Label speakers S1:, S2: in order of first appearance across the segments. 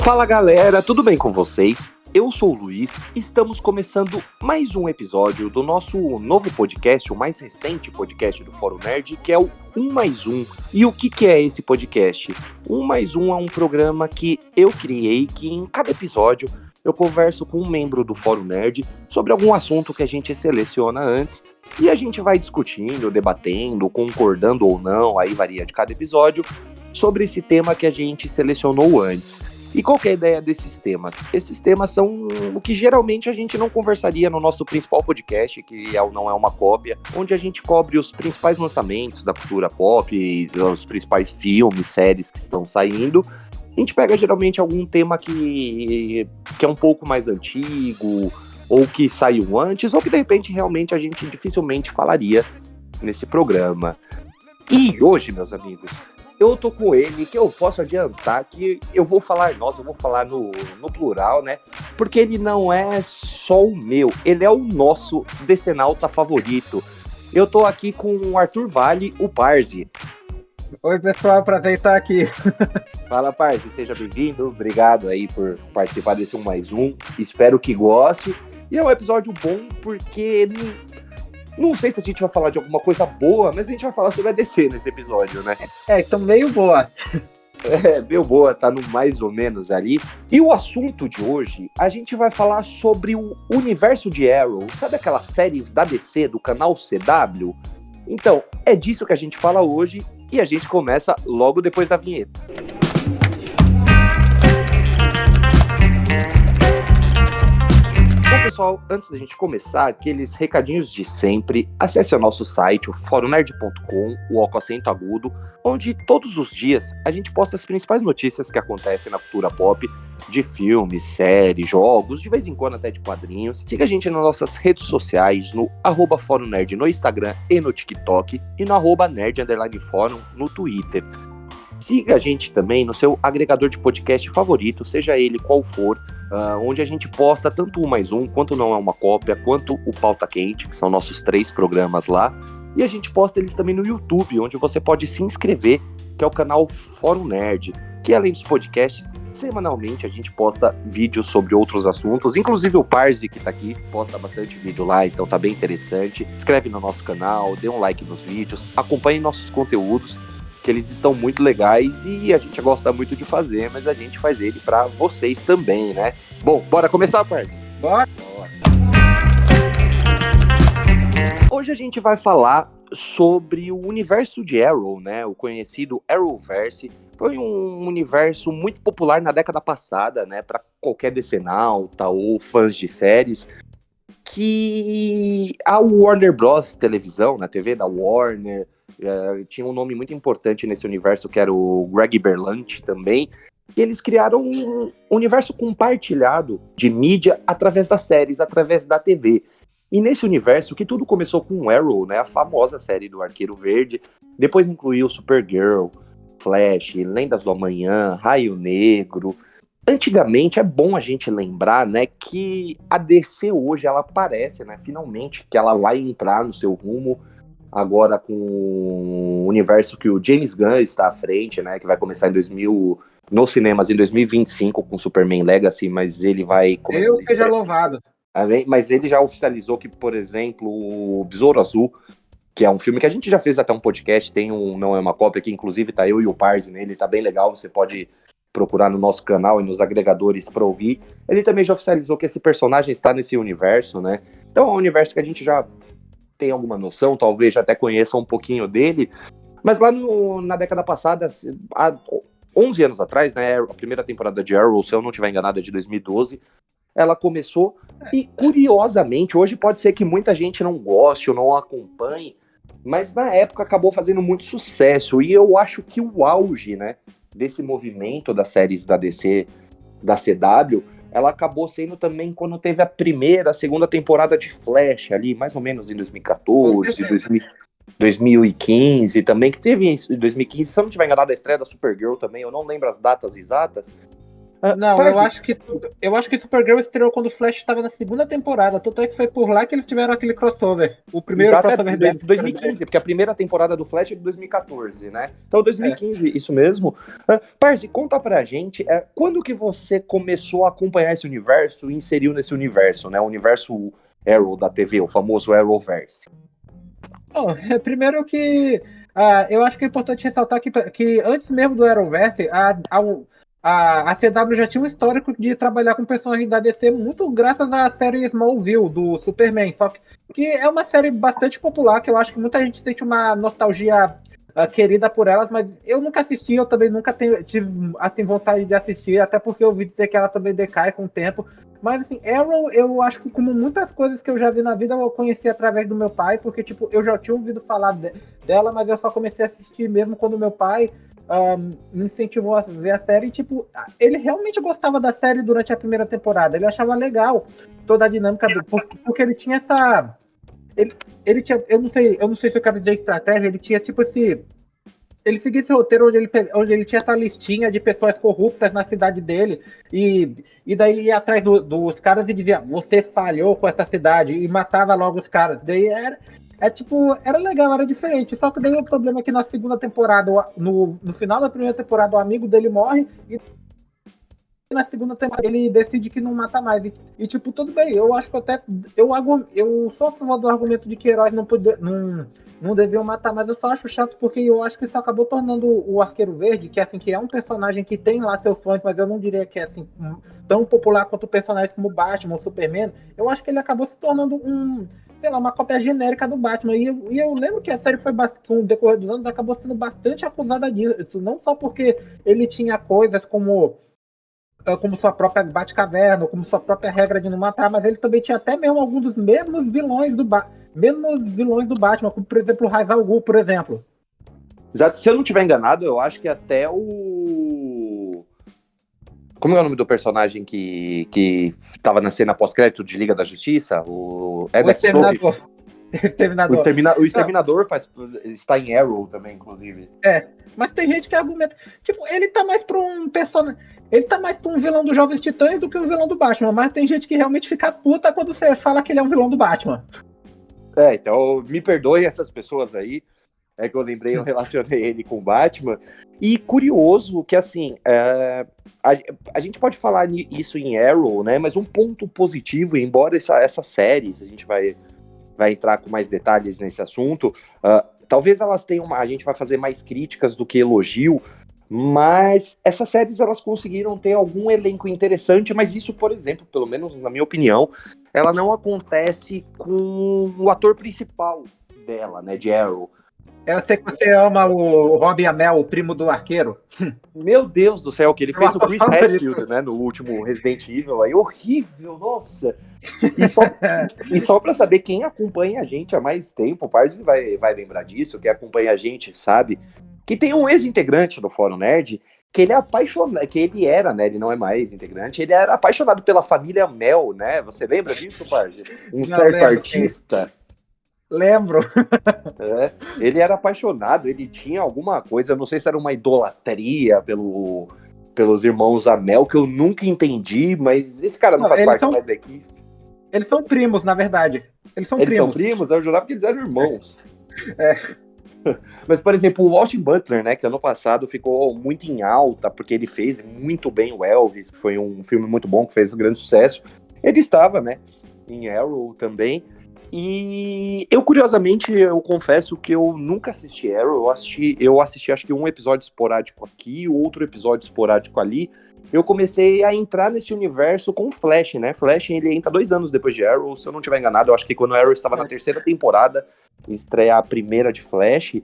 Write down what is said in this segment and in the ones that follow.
S1: Fala galera, tudo bem com vocês? Eu sou o Luiz, estamos começando mais um episódio do nosso novo podcast, o mais recente podcast do Fórum Nerd, que é o 1 mais 1. E o que é esse podcast? 1 mais 1 é um programa que eu criei, que em cada episódio eu converso com um membro do Fórum Nerd sobre algum assunto que a gente seleciona antes, e a gente vai discutindo, debatendo, concordando ou não, aí varia de cada episódio, sobre esse tema que a gente selecionou antes. E qual que é a ideia desses temas? Esses temas são o que geralmente a gente não conversaria no nosso principal podcast, que não é uma cópia, onde a gente cobre os principais lançamentos da cultura pop, os principais filmes, séries que estão saindo. A gente pega geralmente algum tema que é um pouco mais antigo, ou que saiu antes, ou que de repente realmente a gente dificilmente falaria nesse programa. E hoje, meus amigos, eu tô com ele, que eu posso adiantar que eu vou falar no plural, né? Porque ele não é só o meu, ele é o nosso decenalta favorito. Eu tô aqui com o Arthur Vale, o Parzi.
S2: Oi, pessoal, prazer estar aqui.
S1: Fala, Parzi, seja bem-vindo. Obrigado aí por participar desse 1 mais 1. Espero que goste. E é um episódio bom porque não sei se a gente vai falar de alguma coisa boa, mas a gente vai falar sobre a DC nesse episódio, né?
S2: Então meio boa.
S1: Meio boa, tá no mais ou menos ali. E o assunto de hoje, a gente vai falar sobre o universo de Arrow. Sabe aquelas séries da DC, do canal CW? Então, é disso que a gente fala hoje e a gente começa logo depois da vinheta. Bom, pessoal, antes da gente começar, aqueles recadinhos de sempre, acesse o nosso site, o forumnerd.com, o O com acento agudo, onde todos os dias a gente posta as principais notícias que acontecem na cultura pop, de filmes, séries, jogos, de vez em quando até de quadrinhos. Siga a gente nas nossas redes sociais, no @forumnerd no Instagram e no TikTok, e no @nerd_forum no Twitter. Siga a gente também no seu agregador de podcast favorito, seja ele qual for, onde a gente posta tanto o 1 mais 1, quanto Não É Uma Cópia, quanto o Pauta Quente, que são nossos 3 programas lá. E a gente posta eles também no YouTube, onde você pode se inscrever, que é o canal Fórum Nerd, que além dos podcasts, semanalmente a gente posta vídeos sobre outros assuntos, inclusive o Parzi, que tá aqui, posta bastante vídeo lá, então tá bem interessante. Se inscreve no nosso canal, dê um like nos vídeos, acompanhe nossos conteúdos, que eles estão muito legais e a gente gosta muito de fazer, mas a gente faz ele para vocês também, né? Bom, bora começar, Parzi?
S2: Bora.
S1: Hoje a gente vai falar sobre o universo de Arrow, né? O conhecido Arrowverse. Foi um universo muito popular na década passada, né? Para qualquer decenalta ou fãs de séries, que a Warner Bros. Televisão, na TV da Warner, tinha um nome muito importante nesse universo, que era o Greg Berlanti também, e eles criaram um universo compartilhado de mídia através das séries, através da TV. E nesse universo, que tudo começou com Arrow, né, a famosa série do Arqueiro Verde, depois incluiu Supergirl, Flash, Lendas do Amanhã, Raio Negro. Antigamente, é bom a gente lembrar, né, que a DC hoje, ela parece, né, finalmente, que ela vai entrar no seu rumo, agora com o universo que o James Gunn está à frente, né, que vai começar nos cinemas em 2025 com Superman Legacy, mas ele vai começar...
S2: Deus seja louvado.
S1: Mas ele já oficializou que, por exemplo, o Besouro Azul, que é um filme que a gente já fez até um podcast, tem um Não É Uma Cópia, que inclusive tá eu e o Parzi nele, tá bem legal, você pode procurar no nosso canal e nos agregadores para ouvir. Ele também já oficializou que esse personagem está nesse universo, né? Então é um universo que a gente já tem alguma noção, talvez já até conheça um pouquinho dele, mas lá na década passada, há 11 anos atrás, né, a primeira temporada de Arrow, se eu não estiver enganado, é de 2012, ela começou, e curiosamente, hoje pode ser que muita gente não goste ou não acompanhe, mas na época acabou fazendo muito sucesso, e eu acho que o auge, né, desse movimento das séries da DC, da CW, ela acabou sendo também quando teve a primeira, a segunda temporada de Flash ali, mais ou menos em 2014, 2015 também, que teve em 2015, se eu não estiver enganado, a estreia da Supergirl também, eu não lembro as datas exatas,
S2: Não,
S1: Parzi,
S2: eu acho que Supergirl estreou quando o Flash estava na segunda temporada. Tanto é que foi por lá que eles tiveram aquele crossover. O primeiro
S1: exato, é
S2: crossover deles.
S1: 2015, porque a primeira temporada do Flash é de 2014, né? Então,
S2: É.
S1: 2015, isso mesmo. Parzi, conta pra gente, quando que você começou a acompanhar esse universo e inseriu nesse universo, né? O universo Arrow da TV, o famoso Arrowverse.
S2: Bom, primeiro que eu acho que é importante ressaltar que antes mesmo do Arrowverse, a CW já tinha um histórico de trabalhar com personagens da DC muito graças à série Smallville, do Superman. Só que é uma série bastante popular, que eu acho que muita gente sente uma nostalgia querida por elas, mas eu nunca assisti, eu também nunca tive assim, vontade de assistir, até porque eu ouvi dizer que ela também decai com o tempo. Mas assim, Arrow, eu acho que como muitas coisas que eu já vi na vida, eu conheci através do meu pai, porque tipo, eu já tinha ouvido falar dela, mas eu só comecei a assistir mesmo quando meu pai me incentivou a ver a série. E tipo, ele realmente gostava da série durante a primeira temporada, ele achava legal toda a dinâmica porque ele tinha essa... Ele tinha, eu não sei se eu quero dizer estratégia, ele tinha tipo ele seguia esse roteiro onde ele tinha essa listinha de pessoas corruptas na cidade dele, e daí ia atrás dos caras e dizia, você falhou com essa cidade, e matava logo os caras. Daí era legal, era diferente. Só que daí o problema é que na segunda temporada, no final da primeira temporada, o amigo dele morre, e na segunda temporada ele decide que não mata mais. Tipo, tudo bem, eu acho que até. Eu sou a favor do argumento de que heróis não deviam matar, mas eu só acho chato porque eu acho que isso acabou tornando o Arqueiro Verde, que assim, que é um personagem que tem lá seus fãs, mas eu não diria que é assim tão popular quanto personagens como Batman ou Superman. Eu acho que ele acabou se tornando sei lá, uma cópia genérica do Batman. E eu lembro que a série foi com o decorrer dos anos acabou sendo bastante acusada disso, não só porque ele tinha coisas como sua própria Batcaverna, como sua própria regra de não matar, mas ele também tinha até mesmo alguns dos mesmos vilões do Batman, como por exemplo o Ra's al Ghul, por exemplo.
S1: Exato, se eu não estiver enganado, eu acho que até o... Como é o nome do personagem que tava na cena pós-crédito de Liga da Justiça? O
S2: O
S1: Deathstroke.
S2: Exterminador.
S1: O Exterminador está em Arrow também, inclusive.
S2: Mas tem gente que argumenta. Tipo, ele tá mais pra um personagem. Ele tá mais pra um vilão dos Jovens Titãs do que um vilão do Batman. Mas tem gente que realmente fica puta quando você fala que ele é um vilão do Batman.
S1: Então me perdoem essas pessoas aí. É que eu lembrei, eu relacionei ele com o Batman. E curioso que, assim, a gente pode falar isso em Arrow, né? Mas um ponto positivo, embora essas séries, a gente vai entrar com mais detalhes nesse assunto, talvez elas tenham a gente vai fazer mais críticas do que elogio, mas essas séries elas conseguiram ter algum elenco interessante, mas isso, por exemplo, pelo menos na minha opinião, ela não acontece com o ator principal dela, né, de Arrow.
S2: Eu sei que você ama o Robbie Amell, o primo do arqueiro.
S1: Meu Deus do céu, que ele fez o Chris
S2: favorito.
S1: Hadfield, né, no último Resident Evil, aí horrível, nossa. E só para saber quem acompanha a gente há mais tempo, o Parzi vai lembrar disso, quem acompanha a gente sabe que tem um ex-integrante do Fórum Nerd que ele é apaixonado, que ele era, né, ele não é mais integrante, ele era apaixonado pela família Mel, né, você lembra disso, Parzi? Um
S2: Não,
S1: certo
S2: lembro,
S1: artista...
S2: Lembro.
S1: Ele era apaixonado, ele tinha alguma coisa, não sei se era uma idolatria pelos irmãos Amel, que eu nunca entendi, mas esse cara não faz parte mais daqui.
S2: Eles são primos, na verdade. Eles são
S1: primos? Eu jurava que eles eram irmãos. Mas, por exemplo, o Austin Butler, né, que ano passado ficou muito em alta, porque ele fez muito bem o Elvis, que foi um filme muito bom, que fez um grande sucesso. Ele estava, né, em Arrow também. E eu, curiosamente, eu confesso que eu nunca assisti Arrow, eu assisti acho que um episódio esporádico aqui, outro episódio esporádico ali. Eu comecei a entrar nesse universo com Flash, né? Flash, ele entra 2 anos depois de Arrow, se eu não estiver enganado, eu acho que quando Arrow estava na terceira temporada, estrear a primeira de Flash.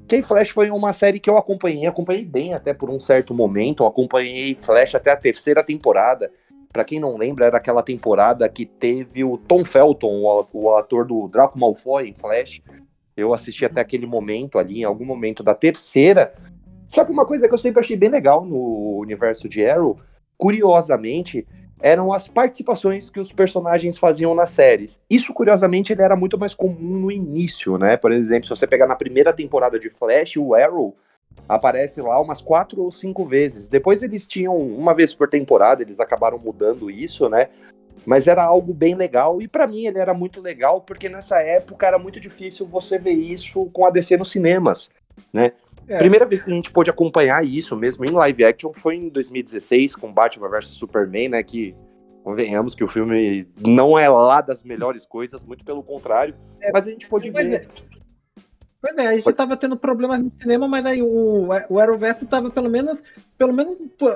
S1: Que Flash foi uma série que eu acompanhei bem até por um certo momento, eu acompanhei Flash até a terceira temporada. Pra quem não lembra, era aquela temporada que teve o Tom Felton, o ator do Draco Malfoy em Flash. Eu assisti até aquele momento ali, em algum momento da terceira. Só que uma coisa que eu sempre achei bem legal no universo de Arrow, curiosamente, eram as participações que os personagens faziam nas séries. Isso, curiosamente, ele era muito mais comum no início, né? Por exemplo, se você pegar na primeira temporada de Flash, o Arrow aparece lá umas 4 ou 5 vezes. Depois eles tinham uma vez por temporada, eles acabaram mudando isso, né? Mas era algo bem legal, e pra mim ele era muito legal, porque nessa época era muito difícil você ver isso com a DC nos cinemas, né? Primeira vez que a gente pôde acompanhar isso mesmo em live action foi em 2016, com Batman vs Superman, né? Que, convenhamos que o filme não é lá das melhores coisas, muito pelo contrário, mas a gente pôde ver.
S2: Pois é, a gente tava tendo problemas no cinema, mas aí o Arrowverse tava pelo menos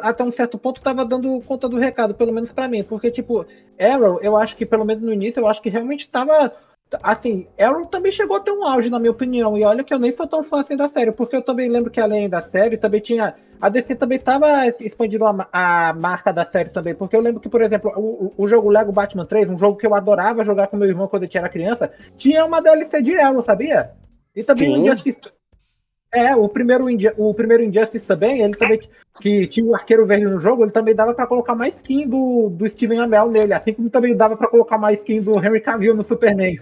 S2: até um certo ponto tava dando conta do recado, pelo menos pra mim, porque tipo, Arrow, eu acho que pelo menos no início, eu acho que realmente tava, assim, Arrow também chegou a ter um auge, na minha opinião, e olha que eu nem sou tão fã assim da série, porque eu também lembro que além da série, também tinha, a DC também tava expandindo a marca da série também, porque eu lembro que, por exemplo, o jogo Lego Batman 3, um jogo que eu adorava jogar com meu irmão quando eu era criança, tinha uma DLC de Arrow, sabia? E também o Injustice. O primeiro Injustice também, ele também, que tinha o Arqueiro Verde no jogo, ele também dava pra colocar mais skin do Steven Amell nele, assim como também dava pra colocar mais skin do Henry Cavill no Superman.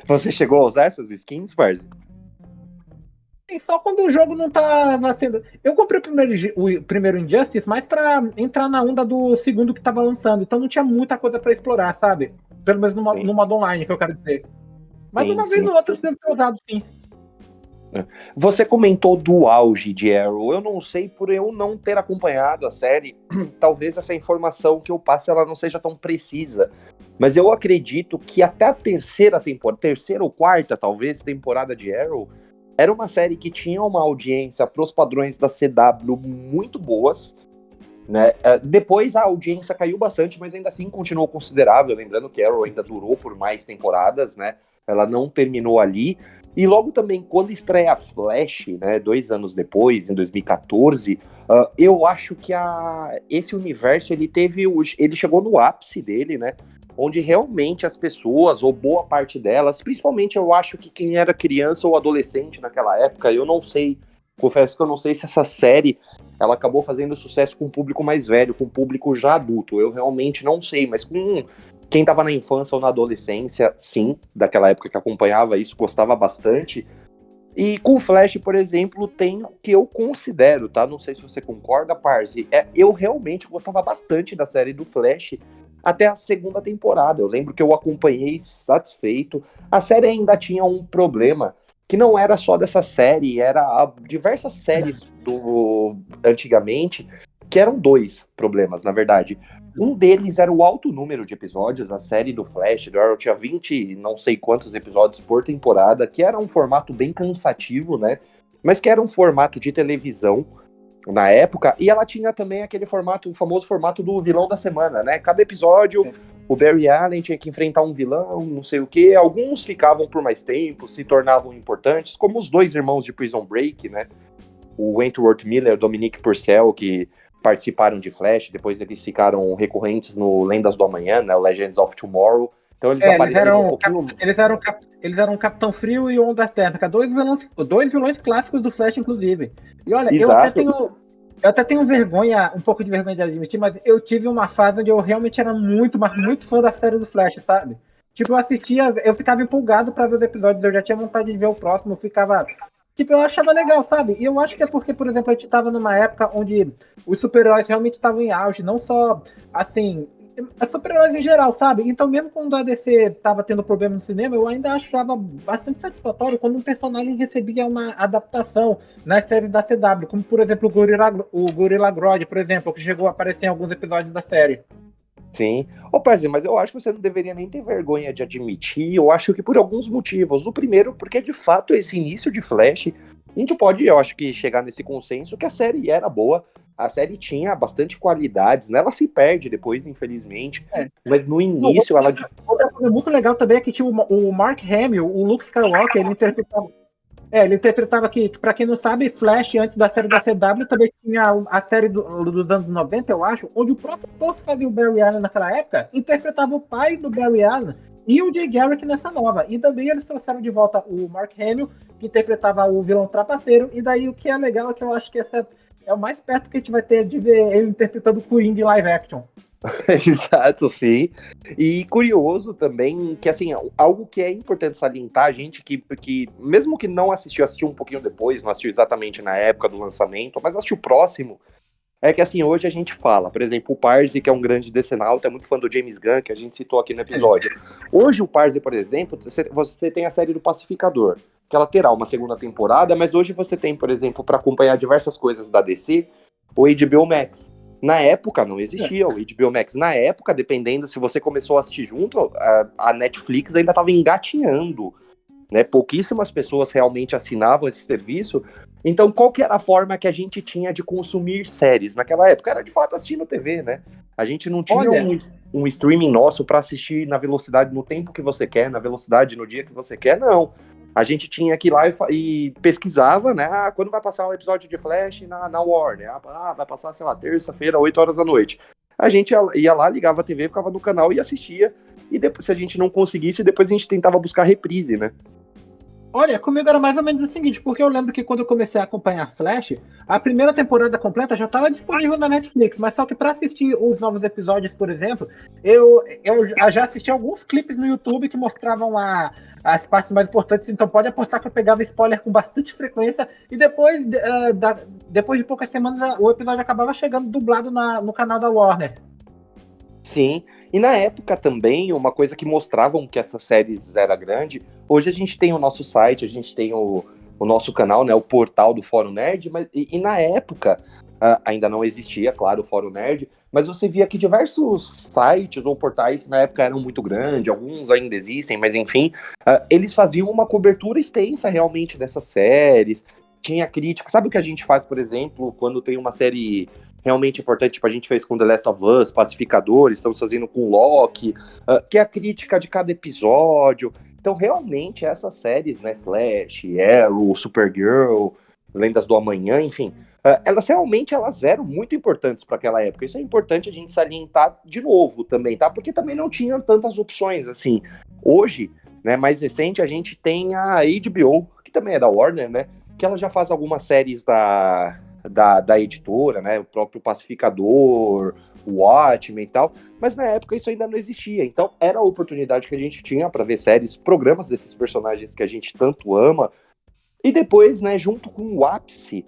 S1: Você chegou a usar essas skins, Parzi?
S2: Só quando o jogo não tava sendo. Eu comprei o primeiro Injustice mais pra entrar na onda do segundo que tava lançando, então não tinha muita coisa pra explorar, sabe? Pelo menos no modo online, que eu quero dizer. Mas uma vez ou outra você deve ter usado, sim.
S1: Você comentou do auge de Arrow. Eu não sei, por eu não ter acompanhado a série, talvez essa informação que eu passe ela não seja tão precisa. Mas eu acredito que até a terceira ou quarta, talvez, temporada de Arrow, era uma série que tinha uma audiência para os padrões da CW muito boas, né? Depois a audiência caiu bastante, mas ainda assim continuou considerável. Lembrando que Arrow ainda durou por mais temporadas, né? Ela não terminou ali. E logo também, quando estreia Flash, né, 2 anos depois, em 2014, eu acho que esse universo ele chegou no ápice dele, né? Onde realmente as pessoas, ou boa parte delas, principalmente eu acho que quem era criança ou adolescente naquela época, eu não sei, confesso que eu não sei se essa série ela acabou fazendo sucesso com o público mais velho, com o público já adulto. Eu realmente não sei, mas com quem estava na infância ou na adolescência, sim, daquela época que acompanhava isso, gostava bastante. E com o Flash, por exemplo, tem o que eu considero, tá? Não sei se você concorda, Parzi. Eu realmente gostava bastante da série do Flash até a segunda temporada. Eu lembro que eu acompanhei satisfeito. A série ainda tinha um problema, que não era só dessa série, era diversas séries do antigamente, que eram 2 problemas, na verdade. Um deles era o alto número de episódios. A série do Flash, do Arrow, tinha 20 não sei quantos episódios por temporada, que era um formato bem cansativo, né? Mas que era um formato de televisão na época, e ela tinha também aquele formato, o famoso formato do vilão da semana, né? Cada episódio, o Barry Allen tinha que enfrentar um vilão, não sei o quê. Alguns ficavam por mais tempo, se tornavam importantes, como os 2 irmãos de Prison Break, né? O Wentworth Miller, Dominic Purcell, que participaram de Flash, depois eles ficaram recorrentes no Lendas do Amanhã, né, o Legends of Tomorrow. Então eles apareceram um pouquinho...
S2: Eles eram Capitão Frio e Onda Térmica, 2 vilões clássicos do Flash, inclusive. E olha,
S1: Exato.
S2: eu até tenho vergonha, um pouco de vergonha de admitir, mas eu tive uma fase onde eu realmente era muito, mas muito fã da série do Flash, sabe? Tipo, eu assistia, eu ficava empolgado pra ver os episódios, eu já tinha vontade de ver o próximo, eu ficava... Tipo, eu achava legal, sabe? E eu acho que é porque, por exemplo, a gente tava numa época onde os super-heróis realmente estavam em auge, não só, assim, super-heróis em geral, sabe? Então, mesmo quando a DC tava tendo problema no cinema, eu ainda achava bastante satisfatório quando um personagem recebia uma adaptação nas séries da CW, como, por exemplo, o Gorilla Grodd, por exemplo, que chegou a aparecer em alguns episódios da série.
S1: Sim. Ô, Parzinho, mas eu acho que você não deveria nem ter vergonha de admitir. Eu acho que por alguns motivos. O primeiro, porque de fato esse início de Flash, a gente pode, eu acho que, chegar nesse consenso que a série era boa. A série tinha bastante qualidades, né? Ela se perde depois, infelizmente. Mas no início ela.
S2: Outra coisa muito legal também é que tinha o Mark Hamill, o Luke Skywalker, ele interpretava que, pra quem não sabe, Flash, antes da série da CW, também tinha a série dos anos 90, eu acho, onde o próprio ator que fazia o Barry Allen naquela época interpretava o pai do Barry Allen e o Jay Garrick nessa nova. E também eles trouxeram de volta o Mark Hamill, que interpretava o vilão trapaceiro. E daí o que é legal é que eu acho que essa é o mais perto que a gente vai ter de ver ele interpretando o Queen de live action.
S1: Exato, sim. E curioso também que, assim, algo que é importante salientar, a gente que mesmo que não assistiu um pouquinho depois, não assistiu exatamente na época do lançamento, mas assistiu próximo, é que, assim, hoje a gente fala, por exemplo, o Parzi, que é um grande decenalta, é muito fã do James Gunn, que a gente citou aqui no episódio. Hoje o Parzi, por exemplo, você tem a série do Pacificador, que ela terá uma segunda temporada, mas hoje você tem, por exemplo, para acompanhar diversas coisas da DC, o HBO Max. Na época não existia o HBO Max. Na época, dependendo se você começou a assistir junto, a Netflix ainda estava engatinhando, né? Pouquíssimas pessoas realmente assinavam esse serviço. Então, qual que era a forma que a gente tinha de consumir séries naquela época? Era de fato assistindo TV, né? A gente não tinha um streaming nosso para assistir na velocidade, no tempo que você quer, na velocidade, no dia que você quer, não. A gente tinha que ir lá e pesquisava, né? Ah, quando vai passar um episódio de Flash na Warner? Ah, vai passar, sei lá, terça-feira, 8 horas da noite. A gente ia lá, ligava a TV, ficava no canal e assistia. E depois, se a gente não conseguisse, depois a gente tentava buscar reprise, né?
S2: Olha, comigo era mais ou menos o seguinte, porque eu lembro que quando eu comecei a acompanhar Flash, a primeira temporada completa já estava disponível na Netflix, mas só que para assistir os novos episódios, por exemplo, eu já assisti alguns clipes no YouTube que mostravam as partes mais importantes, então pode apostar que eu pegava spoiler com bastante frequência, e depois de poucas semanas o episódio acabava chegando dublado no canal da Warner.
S1: Sim, e na época também, uma coisa que mostravam que essas séries era grande, hoje a gente tem o nosso site, a gente tem o nosso canal, né, o portal do Fórum Nerd, mas, e na época, ainda não existia, claro, o Fórum Nerd, mas você via que diversos sites ou portais na época eram muito grandes, alguns ainda existem, mas enfim, eles faziam uma cobertura extensa realmente dessas séries, tinha crítica, sabe o que a gente faz, por exemplo, quando tem uma série realmente importante, tipo a gente fez com The Last of Us, Pacificador, estamos fazendo com Loki, que é a crítica de cada episódio. Então, realmente, essas séries, né, Flash, Arrow, Supergirl, Lendas do Amanhã, enfim, elas realmente eram muito importantes para aquela época. Isso é importante a gente salientar de novo também, tá? Porque também não tinha tantas opções, assim. Hoje, né, mais recente, a gente tem a HBO, que também é da Warner, né, que ela já faz algumas séries da editora, né? O próprio Pacificador, o Watchmen e tal, mas na época isso ainda não existia. Então era a oportunidade que a gente tinha para ver séries, programas desses personagens que a gente tanto ama. E depois, né, junto com o ápice,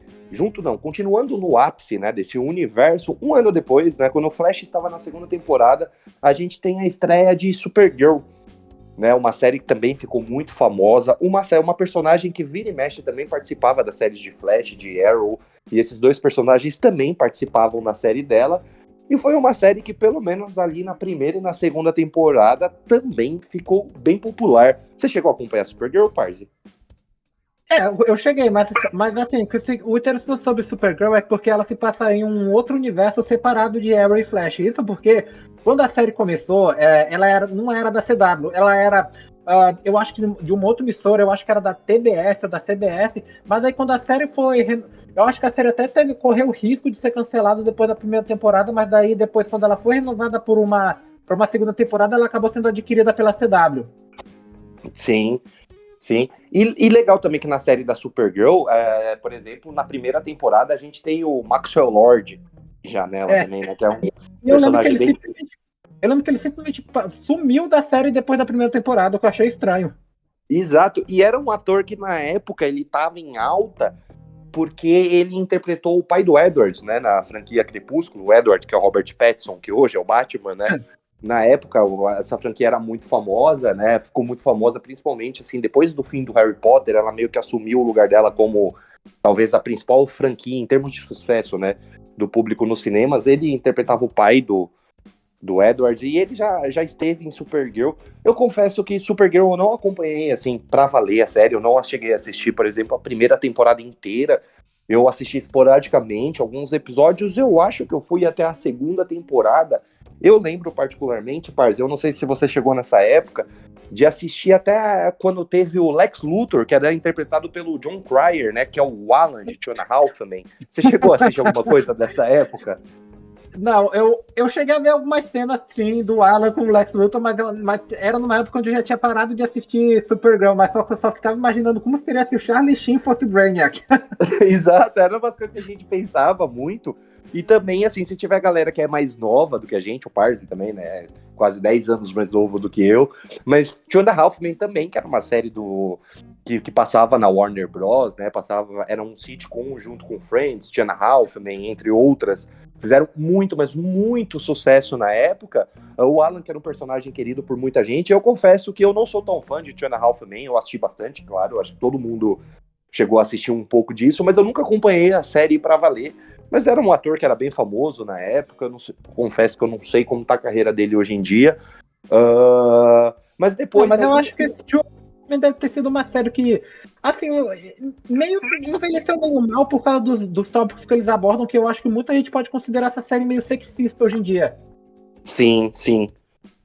S1: continuando no ápice, né, desse universo, um ano depois, né, quando o Flash estava na segunda temporada, a gente tem a estreia de Supergirl, né, uma série que também ficou muito famosa, uma personagem que vira e mexe também participava das séries de Flash, de Arrow, e esses dois personagens também participavam na série dela, e foi uma série que pelo menos ali na primeira e na segunda temporada também ficou bem popular. Você chegou a acompanhar Supergirl, Parzi?
S2: Eu cheguei, mas assim, o interessante sobre Supergirl é porque ela se passa em um outro universo separado de Arrow e Flash. Isso porque quando a série começou, ela não era da CW, ela era, eu acho que de uma outra emissora, eu acho que era da TBS ou da CBS, mas aí quando a série eu acho que a série até correu o risco de ser cancelada depois da primeira temporada, mas daí depois, quando ela foi renovada por uma segunda temporada, ela acabou sendo adquirida pela CW.
S1: Sim. Sim, e legal também que na série da Supergirl, por exemplo, na primeira temporada a gente tem o Maxwell Lord já nela também, né? Que é um personagem bem.
S2: Eu lembro que ele simplesmente sumiu da série depois da primeira temporada, o que eu achei estranho.
S1: Exato, e era um ator que na época ele tava em alta porque ele interpretou o pai do Edward, né, na franquia Crepúsculo, o Edward, que é o Robert Pattinson, que hoje é o Batman, né? Na época, essa franquia era muito famosa, né? Ficou muito famosa, principalmente, assim, depois do fim do Harry Potter, ela meio que assumiu o lugar dela como, talvez, a principal franquia, em termos de sucesso, né? Do público nos cinemas. Ele interpretava o pai do Edward, e ele já esteve em Supergirl. Eu confesso que Supergirl eu não acompanhei, assim, pra valer a série. Eu não cheguei a assistir, por exemplo, a primeira temporada inteira. Eu assisti esporadicamente alguns episódios. Eu acho que eu fui até a segunda temporada. Eu lembro particularmente, Parz, eu não sei se você chegou nessa época, de assistir até quando teve o Lex Luthor, que era interpretado pelo John Cryer, né, que é o Alan de Two and a Half também. Você chegou a assistir alguma coisa dessa época?
S2: Não, eu cheguei a ver algumas cenas, sim, do Alan com o Lex Luthor, mas era numa época onde eu já tinha parado de assistir Supergirl, mas só ficava imaginando como seria se o Charlie Sheen fosse Brainiac.
S1: Exato, era umas coisas que a gente pensava muito, E também, assim, se tiver galera que é mais nova do que a gente, o Parzi também, né? Quase 10 anos mais novo do que eu. Mas Two and a Half Men também, que era uma série que passava na Warner Bros, né? Era um sitcom junto com Friends, Two and a Half Men, entre outras. Fizeram muito, mas muito sucesso na época. O Alan, que era um personagem querido por muita gente, eu confesso que eu não sou tão fã de Two and a Half Men, eu assisti bastante, claro, eu acho que todo mundo chegou a assistir um pouco disso, mas eu nunca acompanhei a série pra valer. Mas era um ator que era bem famoso na época, confesso que eu não sei como tá a carreira dele hoje em dia. Mas depois...
S2: Mas eu acho que esse Joe deve ter sido uma série que, assim, meio que envelheceu meio mal por causa dos tópicos que eles abordam, que eu acho que muita gente pode considerar essa série meio sexista hoje em dia.
S1: Sim,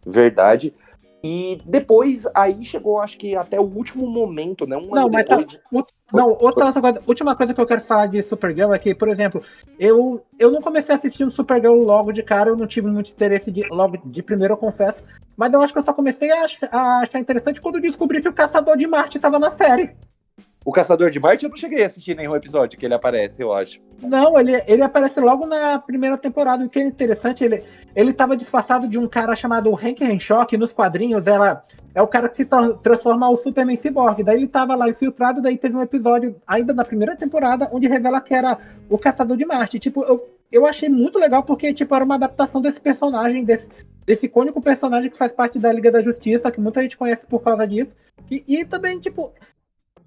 S1: verdade. E depois, aí chegou, acho que até o último momento, né? Um ano depois...
S2: Última coisa que eu quero falar de Supergirl é que, por exemplo, eu não comecei assistindo Supergirl logo de cara, eu não tive muito interesse logo de primeiro, eu confesso. Mas eu acho que eu só comecei a achar interessante quando descobri que o Caçador de Marte estava na série.
S1: O Caçador de Marte eu não cheguei a assistir nenhum episódio que ele aparece, eu acho.
S2: Não, ele aparece logo na primeira temporada. O que é interessante, ele estava disfarçado de um cara chamado Hank Henshaw, que nos quadrinhos é o cara que se transforma o Superman Cyborg. Daí ele estava lá infiltrado, daí teve um episódio ainda na primeira temporada onde revela que era o Caçador de Marte. Tipo, eu achei muito legal porque tipo, era uma adaptação desse personagem, desse icônico personagem que faz parte da Liga da Justiça, que muita gente conhece por causa disso. E também, tipo,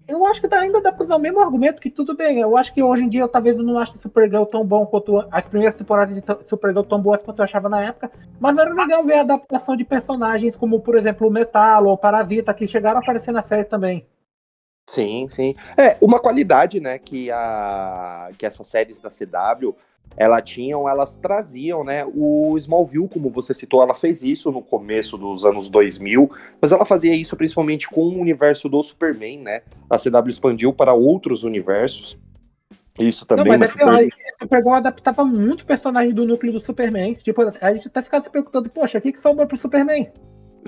S2: eu acho que ainda dá pra usar o mesmo argumento, que tudo bem. Eu acho que hoje em dia talvez eu não ache Supergirl tão bom quanto as primeiras temporadas de Supergirl tão boas quanto eu achava na época. Mas era legal ver a adaptação de personagens como, por exemplo, o Metal ou o Parasita, que chegaram a aparecer na série também.
S1: Sim. Uma qualidade, né, que essas séries da CW, elas traziam, né, o Smallville, como você citou, ela fez isso no começo dos anos 2000, mas ela fazia isso principalmente com o universo do Superman, né, a CW expandiu para outros universos, isso também...
S2: Não, mas a Supergirl adaptava muito personagem do núcleo do Superman, tipo, a gente até ficava se perguntando, poxa, o que sobrou pro Superman?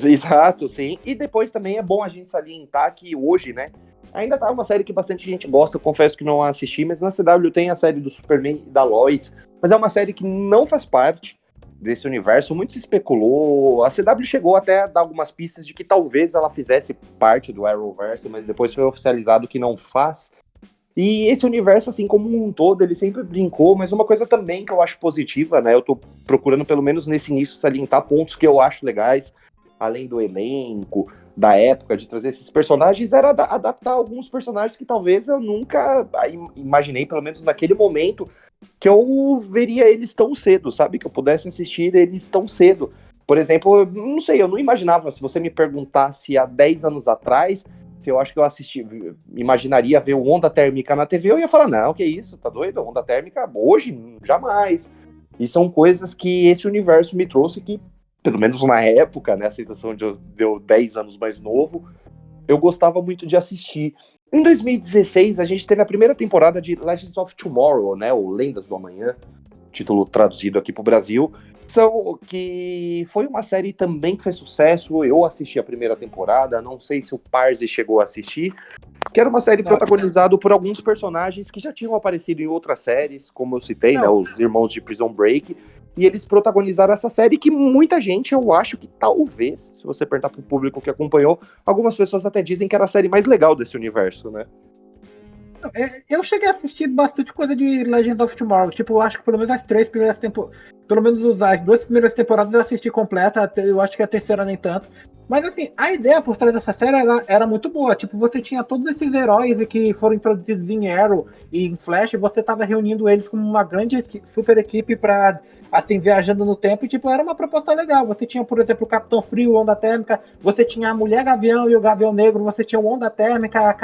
S1: Exato, sim, e depois também é bom a gente salientar que hoje, né, ainda tá uma série que bastante gente gosta, eu confesso que não assisti, mas na CW tem a série do Superman e da Lois, mas é uma série que não faz parte desse universo, muito se especulou, a CW chegou até a dar algumas pistas de que talvez ela fizesse parte do Arrowverse, mas depois foi oficializado que não faz, e esse universo, assim, como um todo, ele sempre brincou, mas uma coisa também que eu acho positiva, né, eu tô procurando pelo menos nesse início salientar pontos que eu acho legais, além do elenco, da época, de trazer esses personagens, era adaptar alguns personagens que talvez eu nunca imaginei, pelo menos naquele momento, que eu veria eles tão cedo, sabe? Que eu pudesse assistir eles tão cedo. Por exemplo, eu não sei, eu não imaginava, se você me perguntasse há 10 anos atrás, se eu acho que eu imaginaria ver o Onda Térmica na TV, eu ia falar, não, que isso, tá doido? Onda Térmica, hoje, jamais. E são coisas que esse universo me trouxe que, pelo menos na época, né, a sensação de eu 10 anos mais novo, eu gostava muito de assistir. Em 2016, a gente teve a primeira temporada de Legends of Tomorrow, né, ou Lendas do Amanhã, título traduzido aqui para o Brasil, que foi uma série também que fez sucesso, eu assisti a primeira temporada, não sei se o Parzi chegou a assistir, que era uma série protagonizada por alguns personagens que já tinham aparecido em outras séries, como eu citei, né, os irmãos de Prison Break, e eles protagonizaram essa série que muita gente, eu acho que talvez, se você perguntar pro público que acompanhou, algumas pessoas até dizem que era a série mais legal desse universo, né?
S2: Eu cheguei a assistir bastante coisa de Legend of Tomorrow, tipo, eu acho que pelo menos as três primeiras temporadas, pelo menos as duas primeiras temporadas eu assisti completa, eu acho que a terceira nem tanto. Mas assim, a ideia por trás dessa série era muito boa. Tipo, você tinha todos esses heróis que foram introduzidos em Arrow e em Flash, e você tava reunindo eles como uma grande super equipe pra, assim, viajando no tempo, e tipo, era uma proposta legal. Você tinha, por exemplo, o Capitão Frio, o Onda Térmica, você tinha a Mulher Gavião e o Gavião Negro, você tinha o Onda Térmica,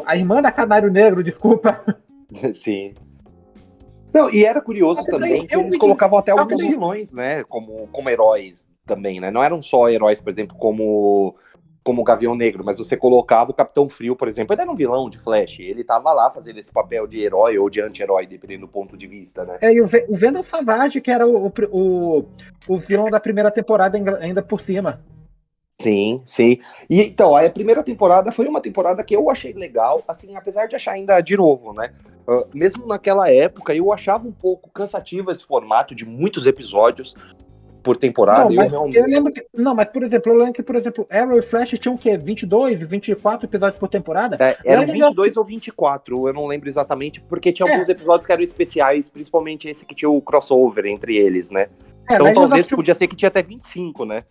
S2: a irmã da Canário Negro, desculpa.
S1: Sim. Não, e era curioso também que eles colocavam até alguns vilões, né, como heróis também, né? Não eram só heróis, por exemplo, como o Gavião Negro, mas você colocava o Capitão Frio, por exemplo, ele era um vilão de Flash, ele tava lá fazendo esse papel de herói ou de anti-herói, dependendo do ponto de vista, né?
S2: E o Venom Savage, que era o vilão da primeira temporada ainda por cima.
S1: Sim, sim. E então, a primeira temporada foi uma temporada que eu achei legal, assim, apesar de achar ainda de novo, né? Mesmo naquela época, eu achava um pouco cansativo esse formato de muitos episódios por
S2: Não,
S1: temporada. Eu
S2: mas eu
S1: realmente.
S2: lembro que. Não, mas por exemplo, eu lembro que, por exemplo, Arrow e Flash tinham o quê? 22, 24 episódios por temporada?
S1: Eram
S2: Legend of
S1: 22 ou 24, eu não lembro exatamente, porque tinha alguns
S2: É,
S1: episódios que eram especiais, principalmente esse que tinha o crossover entre eles, né? Então
S2: Legends of
S1: talvez podia ser que tinha até 25, né?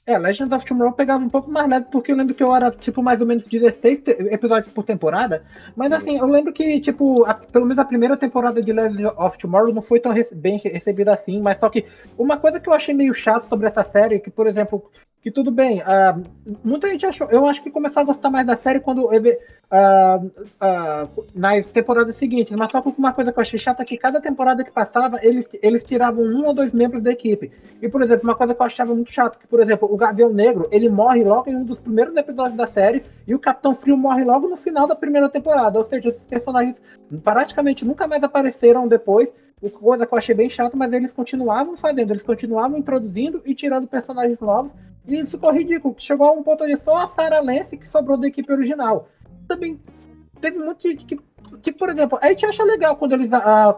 S2: Legends of Tomorrow pegava um pouco mais leve, porque eu lembro que eu era, tipo, mais ou menos 16 episódios por temporada. Mas,
S1: Hum.
S2: assim, eu lembro que, tipo, pelo menos a primeira temporada de Legends of Tomorrow não foi tão bem recebida assim. Mas só que uma coisa que eu achei meio chato sobre essa série, que, por exemplo, que tudo bem, muita gente achou, eu acho que começou a gostar mais da série quando nas temporadas seguintes, mas só que uma coisa que eu achei chata é que cada temporada que passava, eles tiravam um ou dois membros da equipe. E, por exemplo, uma coisa que eu achava muito chato, que, por exemplo, o Gavião Negro, ele morre logo em um dos primeiros episódios da série, e o Capitão Frio morre logo no final da primeira temporada. Ou seja, esses personagens praticamente nunca mais apareceram depois, coisa que eu achei bem chato, mas eles continuavam fazendo, eles continuavam introduzindo e tirando personagens novos, e ficou ridículo, que chegou a um ponto de só a Sarah Lance que sobrou da equipe original. Também teve muito que, por exemplo, a gente acha legal quando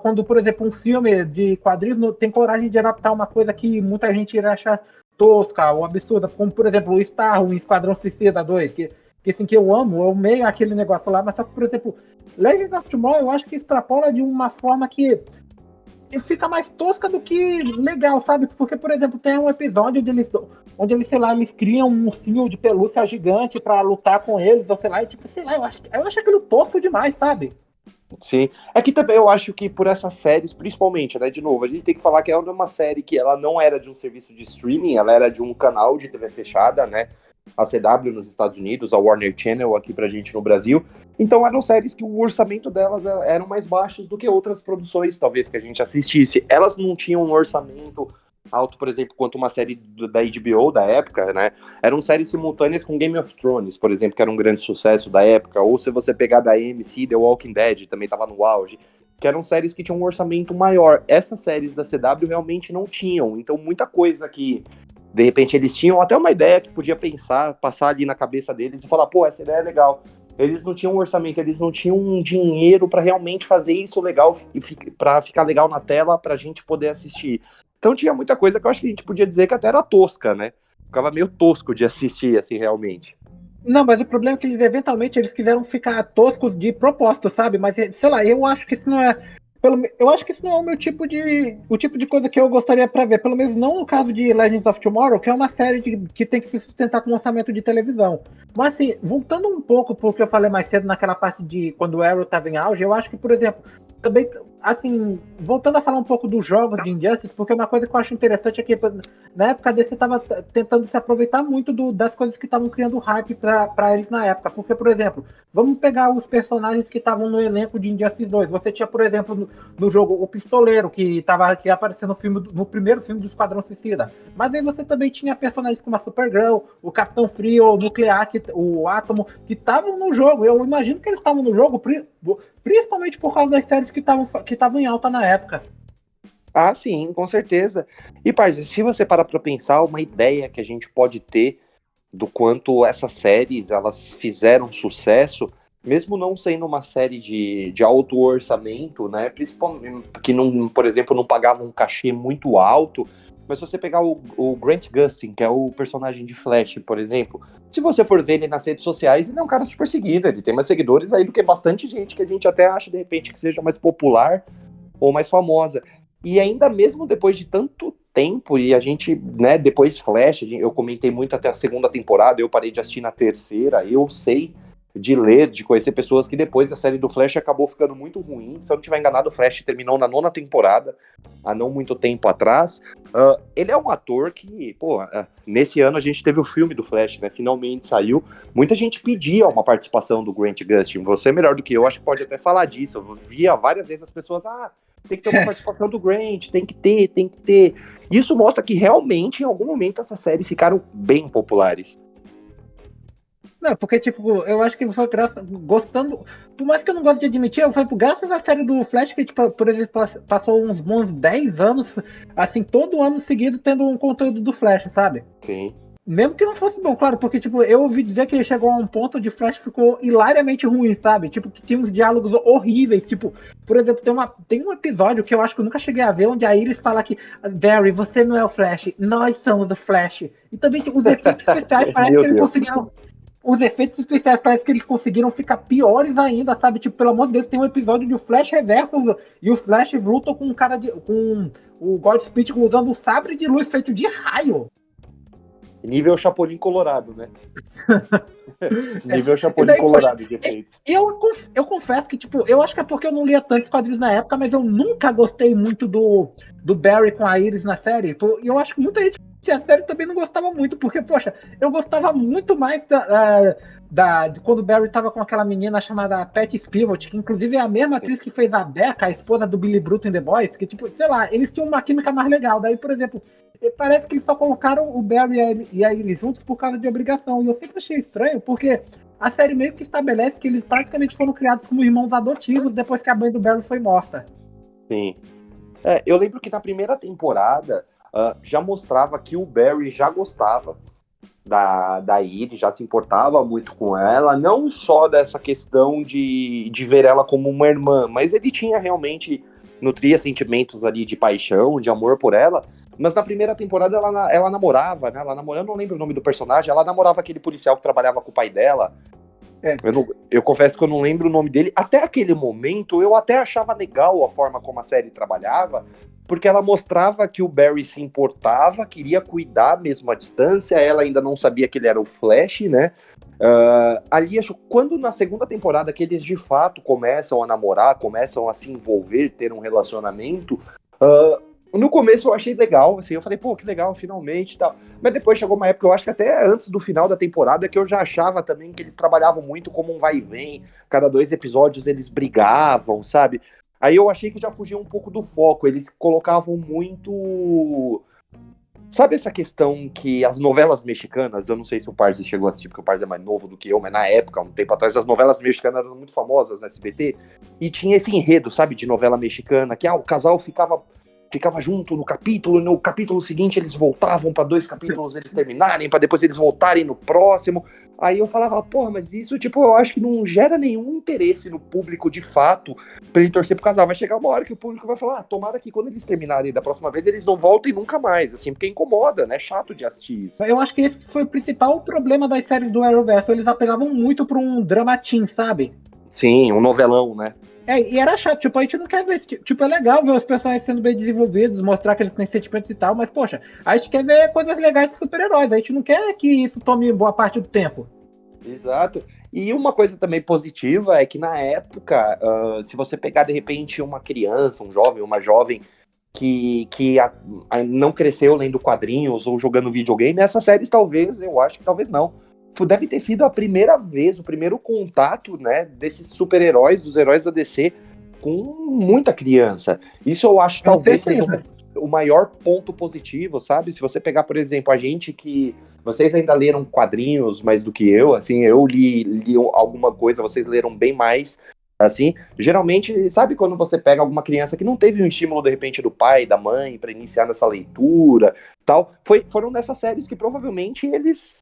S2: quando, por exemplo, um filme de quadrinhos tem coragem de adaptar uma coisa que muita gente iria achar tosca ou absurda, como, por exemplo, o Star, o Esquadrão Suicida 2, que assim, que eu amo, eu amei aquele negócio lá, mas só que, por exemplo, Legends of Tomorrow eu acho que extrapola de uma forma que fica mais tosca do que legal, sabe? Porque, por exemplo, tem um episódio onde eles, sei lá, eles criam um ursinho de pelúcia gigante pra lutar com eles, ou sei lá, e tipo, sei lá, eu acho aquilo tosco demais, sabe?
S1: Sim. É que também eu acho que por essas séries, principalmente, né? De novo, a gente tem que falar que ela é uma série que ela não era de um serviço de streaming, ela era de um canal de TV fechada, né? A CW nos Estados Unidos, a Warner Channel aqui pra gente no Brasil. Então eram séries que o orçamento delas eram mais baixos do que outras produções, talvez, que a gente assistisse. Elas não tinham um orçamento alto, por exemplo, quanto uma série da HBO da época, né? Eram séries simultâneas com Game of Thrones, por exemplo, que era um grande sucesso da época, ou se você pegar da AMC, The Walking Dead, também estava no auge, que eram séries que tinham um orçamento maior. Essas séries da CW realmente não tinham, então muita coisa que de repente eles tinham até uma ideia que podia pensar, passar ali na cabeça deles e falar, pô, essa ideia é legal. Eles não tinham um orçamento, eles não tinham um dinheiro para realmente fazer isso legal e para ficar legal na tela para a gente poder assistir. Então tinha muita coisa que eu acho que a gente podia dizer que até era tosca, né? Ficava meio tosco de assistir, assim, realmente.
S2: Não, mas o problema é que eventualmente eles quiseram ficar toscos de propósito, sabe? Mas, sei lá, eu acho que isso não é. Eu acho que isso não é o tipo de coisa que eu gostaria pra ver. Pelo menos não no caso de Legends of Tomorrow, que é uma série que tem que se sustentar com um orçamento de televisão. Mas assim, voltando um pouco pro que eu falei mais cedo naquela parte de quando o Arrow tava em auge, eu acho que, por exemplo, também, assim, voltando a falar um pouco dos jogos de Injustice, porque uma coisa que eu acho interessante é que na época a DC estava tentando se aproveitar muito das coisas que estavam criando hype para eles na época. Porque, por exemplo, vamos pegar os personagens que estavam no elenco de Injustice 2. Você tinha, por exemplo, no jogo o Pistoleiro, que ia aparecer no primeiro filme do Esquadrão Suicida. Mas aí você também tinha personagens como a Supergirl, o Capitão Frio, o Nuclear, o Átomo, que estavam no jogo. Eu imagino que eles estavam no jogo principalmente por causa das séries que estavam em alta na época.
S1: Ah, sim, com certeza. E, parceiro, se você parar pra pensar, uma ideia que a gente pode ter do quanto essas séries elas fizeram sucesso, mesmo não sendo uma série de alto orçamento, né? Principalmente que não, por exemplo, não pagava um cachê muito alto. Mas se você pegar o Grant Gustin, que é o personagem de Flash, por exemplo, se você for ver ele nas redes sociais, ele é um cara super seguido, ele tem mais seguidores aí do que bastante gente que a gente até acha de repente que seja mais popular ou mais famosa. E ainda mesmo depois de tanto tempo, e a gente, né, depois Flash, eu comentei muito até a segunda temporada, eu parei de assistir na terceira, eu sei de ler, de conhecer pessoas que depois a série do Flash acabou ficando muito ruim. Se eu não estiver enganado, o Flash terminou na nona temporada, há não muito tempo atrás. Ele é um ator que, pô, nesse ano a gente teve o filme do Flash, né? Finalmente saiu. Muita gente pedia uma participação do Grant Gustin. Você é melhor do que eu, acho que pode até falar disso. Eu via várias vezes as pessoas, tem que ter uma participação do Grant, tem que ter. Isso mostra que realmente, em algum momento, essas séries ficaram bem populares.
S2: Não, porque, tipo, eu acho que foi gostando. Por mais que eu não goste de admitir, foi graças à série do Flash que, tipo, por exemplo, passou uns bons 10 anos, assim, todo ano seguido tendo um conteúdo do Flash, sabe?
S1: Sim.
S2: Mesmo que não fosse bom, claro, porque, tipo, eu ouvi dizer que chegou a um ponto de Flash ficou hilariamente ruim, sabe? Tipo, que tinha uns diálogos horríveis, tipo, por exemplo, tem um episódio que eu acho que eu nunca cheguei a ver, onde a Iris fala que, Barry, você não é o Flash, nós somos o Flash. E também tipo, os efeitos especiais parece
S1: Meu
S2: que eles
S1: Deus.
S2: conseguiram. Os efeitos especiais parece que eles conseguiram ficar piores ainda, sabe? Tipo, pelo amor de Deus, tem um episódio de o Flash reverso e o Flash luta com um cara de. Com o Godspeed usando um sabre de luz feito de raio.
S1: Nível Chapolin Colorado, né? Nível
S2: E
S1: Chapolin
S2: daí, poxa,
S1: Colorado de efeito.
S2: eu confesso que, tipo, eu acho que é porque eu não lia tantos quadrinhos na época, mas eu nunca gostei muito do Barry com a Iris na série. E eu acho que muita gente que a série também não gostava muito, porque, poxa, eu gostava muito mais de quando o Barry tava com aquela menina chamada Patty Spivot, que inclusive é a mesma atriz que fez a Becca, a esposa do Billy Bruto em The Boys, que, tipo, sei lá, eles tinham uma química mais legal. Daí, por exemplo, parece que eles só colocaram o Barry e a Iris juntos por causa de obrigação. E eu sempre achei estranho, porque a série meio que estabelece que eles praticamente foram criados como irmãos adotivos depois que a mãe do Barry foi morta.
S1: Sim. Eu lembro que na primeira temporada já mostrava que o Barry já gostava da Iris, já se importava muito com ela, não só dessa questão de ver ela como uma irmã, mas ele tinha realmente, nutria sentimentos ali de paixão, de amor por ela. Mas na primeira temporada ela namorava, né? Eu não lembro o nome do personagem, ela namorava aquele policial que trabalhava com o pai dela.
S2: É.
S1: Eu confesso que eu não lembro o nome dele. Até aquele momento, eu até achava legal a forma como a série trabalhava, porque ela mostrava que o Barry se importava, queria cuidar mesmo à distância, ela ainda não sabia que ele era o Flash, né? Ali, quando na segunda temporada que eles de fato começam a namorar, começam a se envolver, ter um relacionamento, no começo eu achei legal, assim, eu falei, pô, que legal, finalmente, tal. Mas depois chegou uma época, eu acho que até antes do final da temporada, que eu já achava também que eles trabalhavam muito como um vai e vem, cada 2 episódios eles brigavam, sabe? Aí eu achei que já fugia um pouco do foco, eles colocavam muito... Sabe essa questão que as novelas mexicanas, eu não sei se o Parzi chegou a assistir, porque o Parzi é mais novo do que eu, mas na época, um tempo atrás, as novelas mexicanas eram muito famosas na SBT, e tinha esse enredo, sabe, de novela mexicana, que o casal ficava junto no capítulo seguinte eles voltavam para 2 capítulos eles terminarem, para depois eles voltarem no próximo. Aí eu falava, porra, mas isso, tipo, eu acho que não gera nenhum interesse no público de fato pra ele torcer pro casal. Vai chegar uma hora que o público vai falar, tomara que quando eles terminarem da próxima vez, eles não voltem nunca mais, assim, porque incomoda, né? É chato de assistir isso.
S2: Eu acho que esse foi o principal problema das séries do Arrowverse. Eles apelavam muito pra um dramatim, sabe?
S1: Sim, um novelão, né?
S2: E era chato, tipo, a gente não quer ver, tipo, é legal ver os personagens sendo bem desenvolvidos, mostrar que eles têm sentimentos e tal, mas, poxa, a gente quer ver coisas legais de super-heróis, a gente não quer que isso tome boa parte do tempo.
S1: Exato. E uma coisa também positiva é que na época, se você pegar de repente uma criança, um jovem, uma jovem que não cresceu lendo quadrinhos ou jogando videogame, essas séries talvez, eu acho que talvez não. Deve ter sido a primeira vez, o primeiro contato, né, desses super-heróis, dos heróis da DC, com muita criança. Isso eu acho talvez seja o maior ponto positivo, sabe? Se você pegar, por exemplo, a gente que... Vocês ainda leram quadrinhos mais do que eu, assim, eu li alguma coisa, vocês leram bem mais, assim. Geralmente, sabe quando você pega alguma criança que não teve um estímulo, de repente, do pai, da mãe, para iniciar nessa leitura, tal, foram nessas séries que provavelmente eles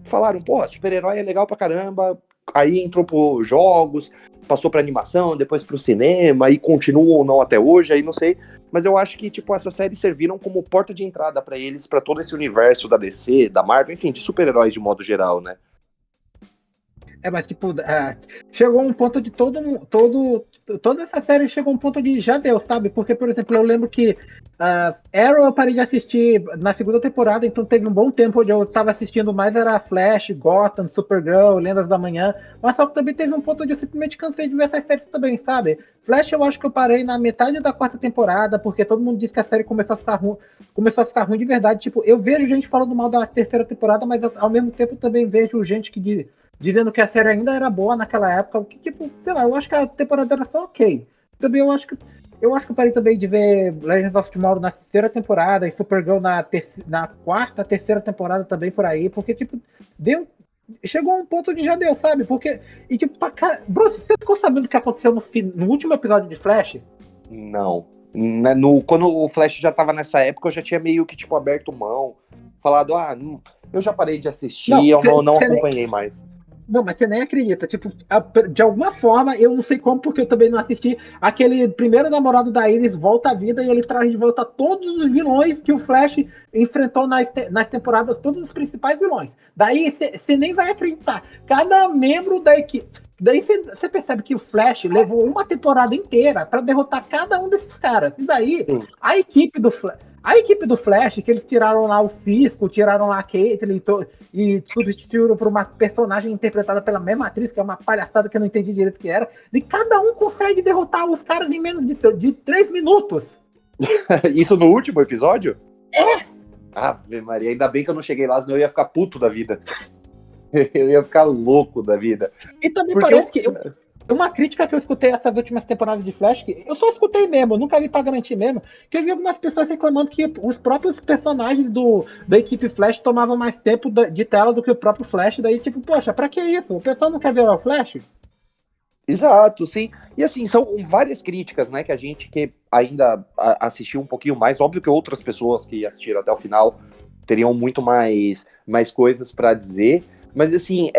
S1: falaram, pô, super-herói é legal pra caramba, aí entrou pros jogos, passou pra animação, depois pro cinema, e continua ou não até hoje, aí não sei, mas eu acho que, tipo, essas séries serviram como porta de entrada pra eles, pra todo esse universo da DC, da Marvel, enfim, de super-heróis de modo geral, né?
S2: Mas tipo, chegou um ponto de toda essa série chegou um ponto de já deu, sabe? Porque, por exemplo, eu lembro que Arrow eu parei de assistir na segunda temporada, então teve um bom tempo onde eu estava assistindo mais, era Flash, Gotham, Supergirl, Lendas da Manhã, mas só que também teve um ponto onde eu simplesmente cansei de ver essas séries também, sabe? Flash eu acho que eu parei na metade da 4ª temporada, porque todo mundo disse que a série começou a ficar ruim de verdade. Tipo, eu vejo gente falando mal da 3ª temporada, mas ao mesmo tempo também vejo gente que dizendo que a série ainda era boa naquela época, que, tipo, sei lá, eu acho que a temporada era só ok. Também eu acho que eu parei também de ver Legends of Tomorrow na 3ª temporada e Supergirl na 4ª, 3ª temporada também por aí, porque, tipo, chegou a um ponto de já deu, sabe? Porque, e tipo, bro, você ficou sabendo o que aconteceu no último episódio de Flash?
S1: Não. Quando o Flash já tava nessa época, eu já tinha meio que, tipo, aberto mão. falado, eu já parei de assistir,
S2: Não,
S1: eu não
S2: você nem-
S1: acompanhei mais.
S2: Não, mas você nem acredita. Tipo, de alguma forma, eu não sei como, porque eu também não assisti. Aquele primeiro namorado da Iris volta à vida e ele traz de volta todos os vilões que o Flash enfrentou nas temporadas, todos os principais vilões. Daí você nem vai acreditar. Cada membro da equipe. Daí você percebe que o Flash levou uma temporada inteira para derrotar cada um desses caras. E daí,
S1: Sim.
S2: a equipe do Flash. A equipe do Flash, que eles tiraram lá o Cisco, tiraram lá a Caitlyn e substituíram por uma personagem interpretada pela mesma atriz, que é uma palhaçada que eu não entendi direito o que era, e cada um consegue derrotar os caras em menos de 3 minutos.
S1: Isso no último episódio? Ave Maria, ainda bem que eu não cheguei lá, senão eu ia ficar puto da vida. Eu ia ficar louco da vida.
S2: E também
S1: Porque
S2: parece que uma crítica que eu escutei essas últimas temporadas de Flash, que eu só escutei mesmo, eu nunca vi pra garantir mesmo, que eu vi algumas pessoas reclamando que os próprios personagens da equipe Flash tomavam mais tempo de tela do que o próprio Flash, daí tipo, poxa, pra que isso? O pessoal não quer ver o Flash?
S1: Exato, sim. E assim, são várias críticas, né, que a gente que ainda assistiu um pouquinho mais, óbvio que outras pessoas que assistiram até o final teriam muito mais coisas para dizer, mas assim,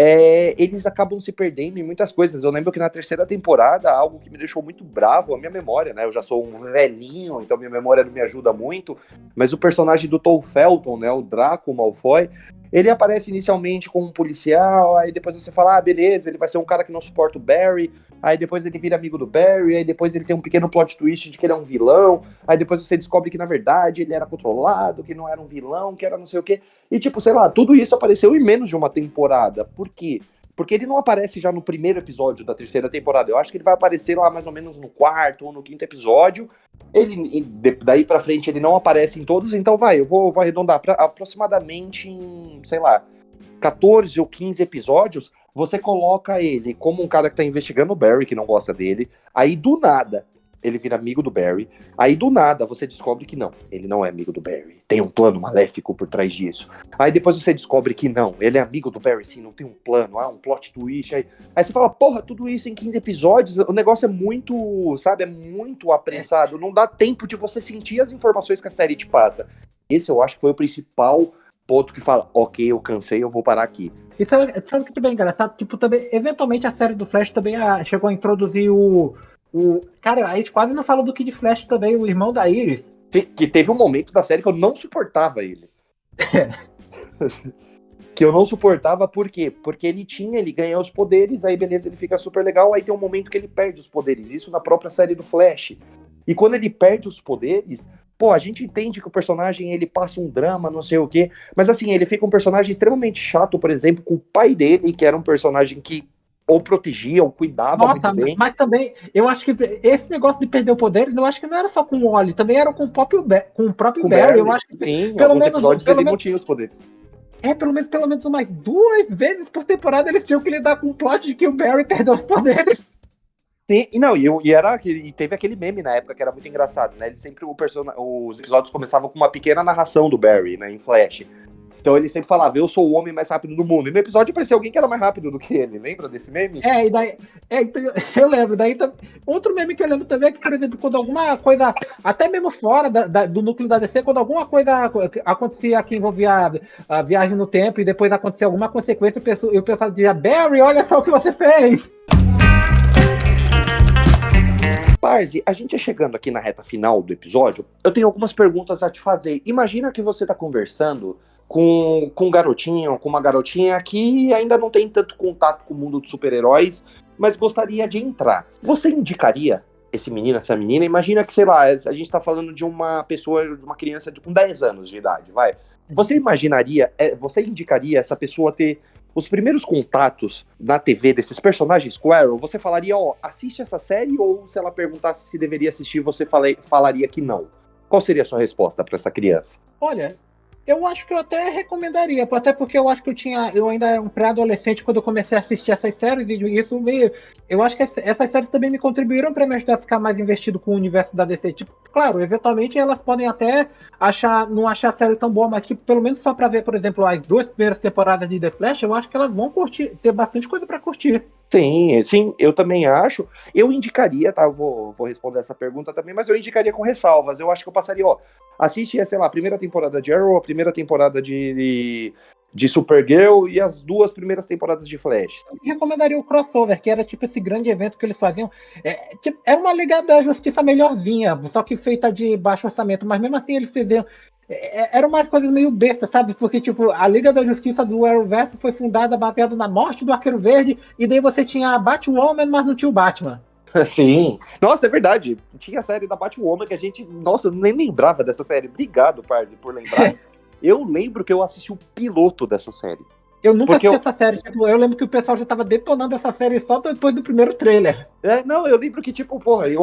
S1: eles acabam se perdendo em muitas coisas. Eu lembro que na terceira temporada, algo que me deixou muito bravo, a minha memória, né, eu já sou um velhinho, então minha memória não me ajuda muito, mas o personagem do Tom Felton, né, o Draco Malfoy, ele aparece inicialmente como um policial, aí depois você fala, beleza, ele vai ser um cara que não suporta o Barry, aí depois ele vira amigo do Barry, aí depois ele tem um pequeno plot twist de que ele é um vilão, aí depois você descobre que na verdade ele era controlado, que não era um vilão, que era não sei o quê. E tipo, sei lá, tudo isso apareceu em menos de uma temporada. Por quê? Porque ele não aparece já no primeiro episódio da terceira temporada. Eu acho que ele vai aparecer lá mais ou menos no quarto ou no quinto episódio. Daí pra frente ele não aparece em todos, então eu vou arredondar pra aproximadamente em, sei lá, 14 ou 15 episódios, você coloca ele como um cara que tá investigando o Barry, que não gosta dele, aí do nada ele vira amigo do Barry, aí do nada você descobre que não, ele não é amigo do Barry, tem um plano maléfico por trás disso. Aí depois você descobre que não, ele é amigo do Barry sim, não tem um plano, um plot twist, aí você fala, porra, tudo isso em 15 episódios, o negócio é muito, sabe, é muito apressado, não dá tempo de você sentir as informações que a série te passa. Esse eu acho que foi o principal ponto que fala, ok, eu cansei, eu vou parar aqui.
S2: E sabe o que também é engraçado? Tipo, também, eventualmente a série do Flash também chegou a introduzir Cara, a gente quase não fala do Kid Flash também, o irmão da Iris.
S1: Que teve um momento da série que eu não suportava ele. Que eu não suportava, por quê? Porque ele ganha os poderes, aí beleza, ele fica super legal, aí tem um momento que ele perde os poderes, isso na própria série do Flash. E quando ele perde os poderes, a gente entende que o personagem, ele passa um drama, não sei o quê, mas assim, ele fica um personagem extremamente chato, por exemplo, com o pai dele, que era um personagem que ou protegia, ou cuidava muito bem.
S2: Mas também, eu acho que esse negócio de perder o poder, eu acho que não era só com o Wally, também era com o próprio Barry. Eu acho que
S1: sim,
S2: pelo
S1: alguns
S2: menos,
S1: episódios ele não tinha os poderes.
S2: pelo menos umas 2 vezes por temporada eles tinham que lidar com o plot de que o Barry perdeu os poderes.
S1: Sim, e teve aquele meme na época que era muito engraçado, né? Ele sempre, os episódios começavam com uma pequena narração do Barry, né, em Flash. Então ele sempre falava, eu sou o homem mais rápido do mundo. E no episódio apareceu alguém que era mais rápido do que ele. Lembra desse meme?
S2: E daí. Então, eu lembro. Daí, outro meme que eu lembro também é que, por exemplo, quando alguma coisa, até mesmo fora do núcleo da DC, quando alguma coisa acontecia que envolvia a viagem no tempo e depois acontecia alguma consequência, o pessoal dizia, Barry, olha só o que você fez.
S1: Parzi, a gente é chegando aqui na reta final do episódio, eu tenho algumas perguntas a te fazer. Imagina que você tá conversando com um garotinho, com uma garotinha que ainda não tem tanto contato com o mundo dos super-heróis, mas gostaria de entrar. Você indicaria esse menino, essa menina? Imagina que, sei lá, a gente tá falando de uma pessoa, de uma criança com 10 anos de idade, vai. Você indicaria essa pessoa ter os primeiros contatos na TV desses personagens Squirrel? Você falaria, assiste essa série, ou se ela perguntasse se deveria assistir, você falaria que não? Qual seria a sua resposta para essa criança?
S2: Olha, eu acho que eu até recomendaria, até porque eu acho que eu ainda era um pré-adolescente quando eu comecei a assistir essas séries, e isso eu acho que essas séries também me contribuíram para me ajudar a ficar mais investido com o universo da DC. Tipo, claro, eventualmente elas podem até não achar a série tão boa, mas tipo, pelo menos só para ver, por exemplo, as 2 primeiras temporadas de The Flash, eu acho que elas vão ter bastante coisa para curtir.
S1: Sim, sim, eu também acho. Eu indicaria, tá? Eu vou responder essa pergunta também, mas eu indicaria com ressalvas. Eu acho que eu passaria, ó, assiste, sei lá, a primeira temporada de Arrow, a primeira temporada de Supergirl e as 2 primeiras temporadas de Flash.
S2: Eu recomendaria o crossover, que era tipo esse grande evento que eles faziam. Tipo, era uma Liga da Justiça melhorzinha, só que feita de baixo orçamento, mas mesmo assim eles fizeram. Eram umas coisas meio bestas, sabe? Porque, tipo, a Liga da Justiça do Arrowverse foi fundada baseado na morte do Arqueiro Verde, e daí você tinha a Batwoman, mas não tinha o Batman.
S1: Sim. Nossa, é verdade. Tinha a série da Batwoman que a gente. Nossa, eu nem lembrava dessa série. Obrigado, Parzi, por lembrar. Eu lembro que eu assisti o piloto dessa série.
S2: Eu nunca
S1: Porque
S2: assisti essa série. Tipo, eu lembro que o pessoal já tava detonando essa série só depois do primeiro trailer.
S1: Não, eu lembro que, tipo, porra, eu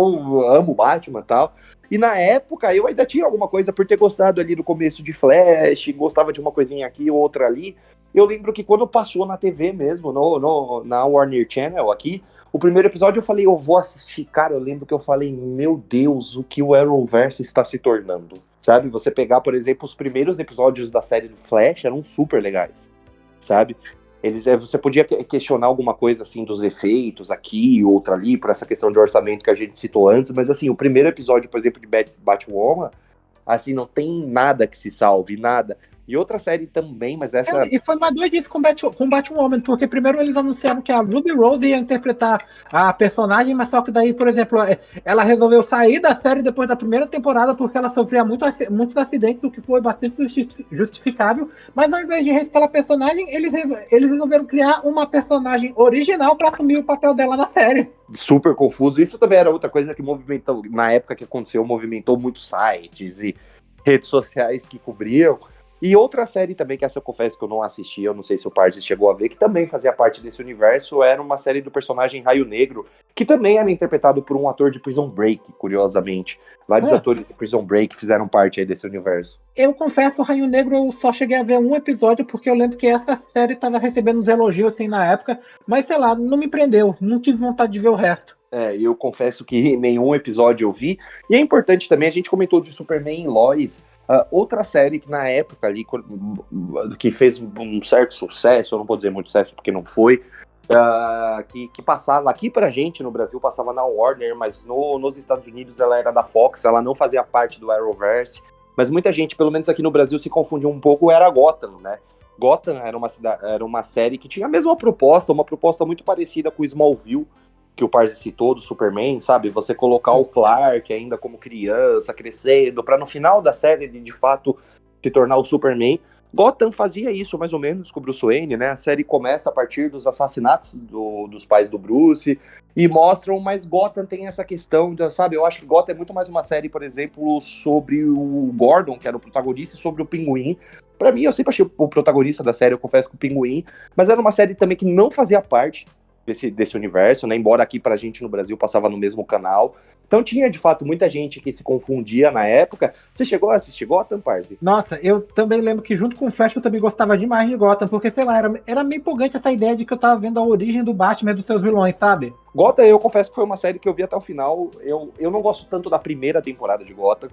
S1: amo Batman e tal. E na época eu ainda tinha alguma coisa por ter gostado ali no começo de Flash, gostava de uma coisinha aqui, outra ali. Eu lembro que quando passou na TV mesmo, na Warner Channel aqui, o primeiro episódio eu falei, eu vou assistir. Cara, eu lembro que eu falei, meu Deus, o que o Arrowverse está se tornando. Sabe? Você pegar, por exemplo, os primeiros episódios da série do Flash eram super legais. Sabe? Você podia questionar alguma coisa assim dos efeitos aqui, outra ali, por essa questão de orçamento que a gente citou antes, mas assim, o primeiro episódio, por exemplo, de Batwoman, assim, não tem nada que se salve, nada. E outra série também, mas essa.
S2: E foi uma doidice com Batwoman, porque primeiro eles anunciaram que a Ruby Rose ia interpretar a personagem, mas só que daí, por exemplo, ela resolveu sair da série depois da primeira temporada porque ela sofria muitos acidentes, o que foi bastante justificável. Mas ao invés de respetar a personagem, eles resolveram criar uma personagem original para assumir o papel dela na série.
S1: Super confuso. Isso também era outra coisa que movimentou, na época que aconteceu, movimentou muitos sites e redes sociais que cobriam. E outra série também, que essa eu confesso que eu não assisti, eu não sei se o Parzi chegou a ver, que também fazia parte desse universo, era uma série do personagem Raio Negro, que também era interpretado por um ator de Prison Break, curiosamente. Vários atores de Prison Break fizeram parte aí desse universo.
S2: Eu confesso, o Raio Negro eu só cheguei a ver um episódio, porque eu lembro que essa série estava recebendo uns elogios assim na época, mas sei lá, não me prendeu, não tive vontade de ver o resto.
S1: Eu confesso que nenhum episódio eu vi. E é importante também, a gente comentou de Superman e Lois, outra série que na época ali, que fez um certo sucesso, eu não vou dizer muito sucesso porque não foi, que passava aqui pra gente no Brasil, passava na Warner, mas nos Estados Unidos ela era da Fox, ela não fazia parte do Arrowverse, mas muita gente, pelo menos aqui no Brasil, se confundiu um pouco, era Gotham, né? Gotham era uma série que tinha a mesma proposta, uma proposta muito parecida com Smallville, que o Parzi citou do Superman, sabe? Você colocar o Clark ainda como criança, crescendo, para no final da série ele de fato se tornar o Superman. Gotham fazia isso mais ou menos com o Bruce Wayne, né? A série começa a partir dos assassinatos dos pais do Bruce e mostram, mas Gotham tem essa questão, sabe? Eu acho que Gotham é muito mais uma série, por exemplo, sobre o Gordon, que era o protagonista, e sobre o Pinguim. Pra mim, eu sempre achei o protagonista da série, eu confesso, que o Pinguim, mas era uma série também que não fazia parte desse universo, né? Embora aqui pra gente no Brasil passava no mesmo canal. Então tinha, de fato, muita gente que se confundia na época. Você chegou a assistir Gotham, Parzi?
S2: Nossa, eu também lembro que junto com o Flash eu também gostava demais de Gotham, porque, sei lá, era meio empolgante essa ideia de que eu tava vendo a origem do Batman e dos seus vilões, sabe?
S1: Gotham, eu confesso que foi uma série que eu vi até o final. Eu não gosto tanto da primeira temporada de Gotham.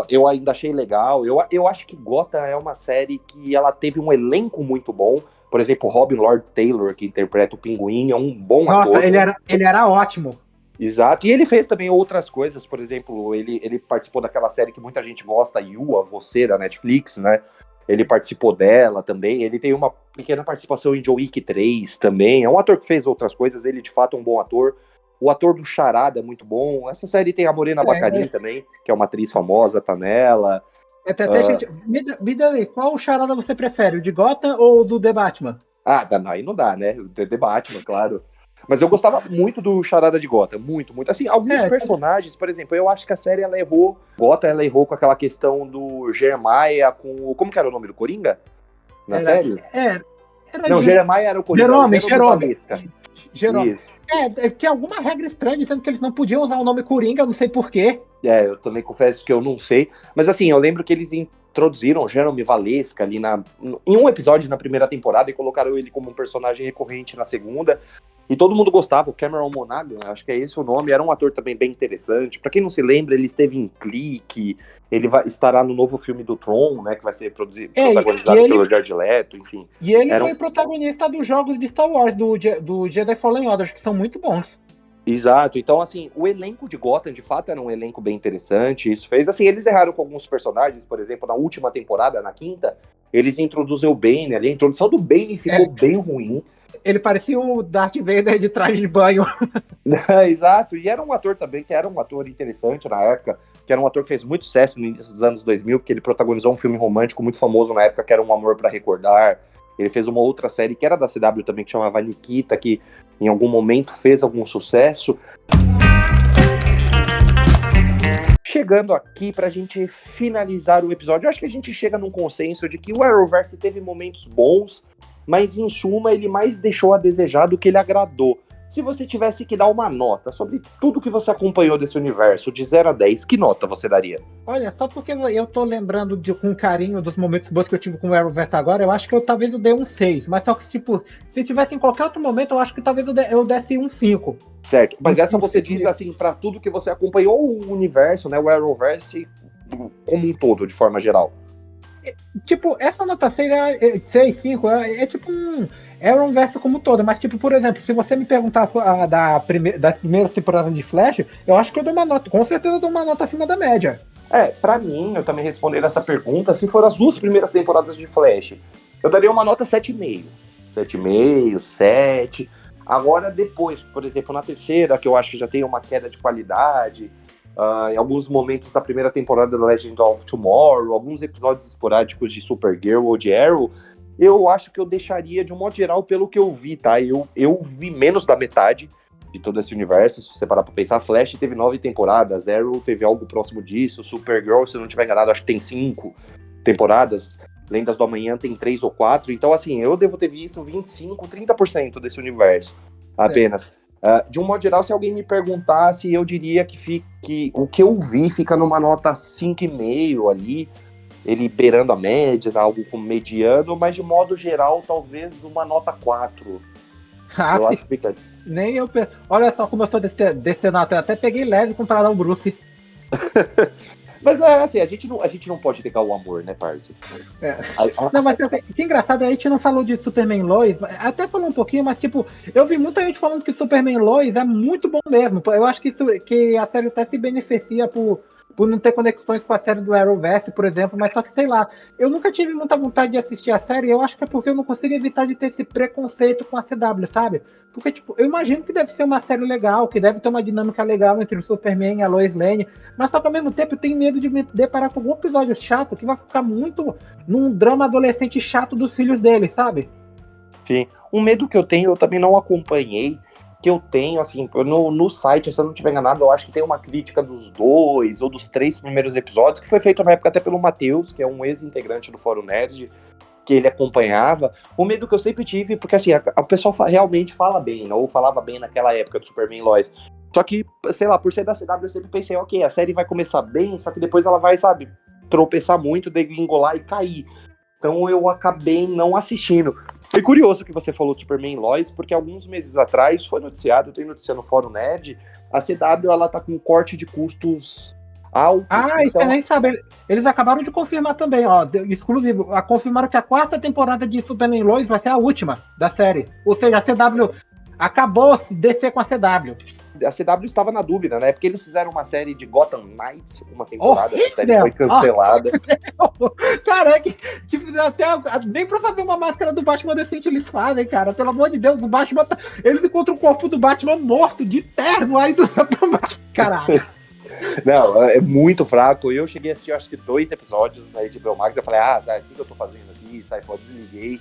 S1: Eu ainda achei legal. Eu acho que Gotham é uma série que ela teve um elenco muito bom. Por exemplo, Robin Lord Taylor, que interpreta o Pinguim, é um bom ator.
S2: Nossa, ele era ótimo.
S1: Exato, e ele fez também outras coisas, por exemplo, ele participou daquela série que muita gente gosta, You, a Você, da Netflix, né? Ele participou dela também, ele tem uma pequena participação em John Wick 3 também, é um ator que fez outras coisas, ele de fato é um bom ator. O ator do Charada é muito bom, essa série tem a Morena Baccarin também, que é uma atriz famosa, tá nela.
S2: Até gente, me dá aí, qual charada você prefere, o de Gotham ou o do The Batman?
S1: Aí não dá, né? O The Batman, claro. Mas eu gostava muito do Charada de Gotham, muito, muito. Assim, alguns personagens, por exemplo, eu acho que a série, ela errou. Gotham, ela errou com aquela questão do Jeremiah com... Como que era o nome do Coringa? Na série? Não, Jeremiah era o Coringa.
S2: Jerome. Tinha alguma regra estranha dizendo que eles não podiam usar o nome Coringa, eu não sei porquê.
S1: Eu também confesso que eu não sei. Mas assim, eu lembro que eles introduziram o Jerome Valesca ali em um episódio na primeira temporada e colocaram ele como um personagem recorrente na segunda. E todo mundo gostava, o Cameron Monaghan, acho que é esse o nome, era um ator também bem interessante. Pra quem não se lembra, ele esteve em Clique, estará no novo filme do Tron, né, que vai ser protagonizado pelo Jared Leto, enfim.
S2: E ele foi protagonista dos jogos de Star Wars, do Jedi Fallen Order, que são muito bons.
S1: Exato, então assim, o elenco de Gotham, de fato, era um elenco bem interessante, isso fez, assim, eles erraram com alguns personagens, por exemplo, na última temporada, na quinta, eles introduzem o Bane ali, a introdução do Bane ficou bem ruim.
S2: Ele parecia o Darth Vader de traje de banho.
S1: Exato, e era um ator também, que era um ator interessante na época, que era um ator que fez muito sucesso no início dos anos 2000, porque ele protagonizou um filme romântico muito famoso na época, que era Um Amor pra Recordar. Ele fez uma outra série que era da CW também, que chamava Nikita, que em algum momento fez algum sucesso. Chegando aqui pra gente finalizar o episódio, eu acho que a gente chega num consenso de que o Arrowverse teve momentos bons, mas em suma ele mais deixou a desejar do que ele agradou. Se você tivesse que dar uma nota sobre tudo que você acompanhou desse universo, de 0 a 10, que nota você daria?
S2: Olha, só porque eu tô lembrando com carinho dos momentos bons que eu tive com o Arrowverse agora, eu acho que talvez eu dei um 6. Mas só que, tipo, se tivesse em qualquer outro momento, eu acho que talvez eu desse um 5.
S1: Certo, mas essa você diz, assim, pra tudo que você acompanhou o universo, né, o Arrowverse como um todo, de forma geral.
S2: Tipo, essa nota 6, 5, é tipo um Arrowverse como todo, mas tipo, por exemplo, se você me perguntar das primeiras temporadas de Flash, eu acho que eu dou uma nota, com certeza eu dou uma nota acima da média.
S1: Pra mim, eu também respondendo essa pergunta, se for as 2 primeiras temporadas de Flash, eu daria uma nota 7,5. 7,5, 7. Agora, depois, por exemplo, na terceira, que eu acho que já tem uma queda de qualidade, em alguns momentos da primeira temporada da Legend of Tomorrow, alguns episódios esporádicos de Supergirl ou de Arrow, eu acho que eu deixaria, de um modo geral, pelo que eu vi, tá? Eu vi menos da metade de todo esse universo, se você parar pra pensar. Flash teve 9 temporadas, Arrow teve algo próximo disso, Supergirl, se eu não estiver enganado, acho que tem 5 temporadas, Lendas do Amanhã tem 3 ou 4, então assim, eu devo ter visto 25, 30% desse universo, apenas. De um modo geral, se alguém me perguntasse, eu diria que o que eu vi fica numa nota 5,5 ali, ele beirando a média, algo como mediano, mas de modo geral, talvez uma nota 4. Eu acho que fica...
S2: Nem eu... Olha só como eu sou decenato, eu até peguei leve comparado ao Bruce.
S1: Mas assim, a gente não pode negar o amor, né, parceiro?
S2: Não, mas que engraçado, a gente não falou de Superman Lois, até falou um pouquinho, mas tipo, eu vi muita gente falando que Superman Lois é muito bom mesmo. Eu acho que a série até se beneficia por não ter conexões com a série do Arrowverse, por exemplo, mas só que, sei lá, eu nunca tive muita vontade de assistir a série, eu acho que é porque eu não consigo evitar de ter esse preconceito com a CW, sabe? Porque, tipo, eu imagino que deve ser uma série legal, que deve ter uma dinâmica legal entre o Superman e a Lois Lane, mas só que ao mesmo tempo eu tenho medo de me deparar com algum episódio chato que vai ficar muito num drama adolescente chato dos filhos dele, sabe?
S1: Sim, um medo que eu tenho, eu também não acompanhei, que eu tenho, assim, no site, se eu não estiver enganado, eu acho que tem uma crítica dos 2 ou dos 3 primeiros episódios, que foi feita na época até pelo Matheus, que é um ex-integrante do Fórum Nerd, que ele acompanhava. O medo que eu sempre tive, porque assim, o pessoal realmente fala bem, né, ou falava bem naquela época do Superman Lois. Só que, sei lá, por ser da CW, eu sempre pensei, ok, a série vai começar bem, só que depois ela vai, sabe, tropeçar muito, degringolar e cair. Então eu acabei não assistindo. Foi curioso que você falou de Superman Lois, porque alguns meses atrás foi noticiado, tem notícia no Fórum Nerd, a CW ela tá com um corte de custos alto.
S2: Então... Você nem sabe, eles acabaram de confirmar também, ó, exclusivo, confirmaram que a 4ª temporada de Superman Lois vai ser a última da série. Ou seja, a CW acabou de descer com a CW.
S1: A CW estava na dúvida, né? Porque eles fizeram uma série de Gotham Knights, uma temporada, a série foi cancelada.
S2: Caraca, tipo, até nem pra fazer uma máscara do Batman decente eles fazem, cara. Pelo amor de Deus, o Batman eles encontram o corpo do Batman morto, de terno, aí do caralho.
S1: Não, é muito fraco. Eu cheguei a assistir, acho que 2 episódios na HBO Max. Eu falei, o que eu tô fazendo aqui? Sai fora, desliguei.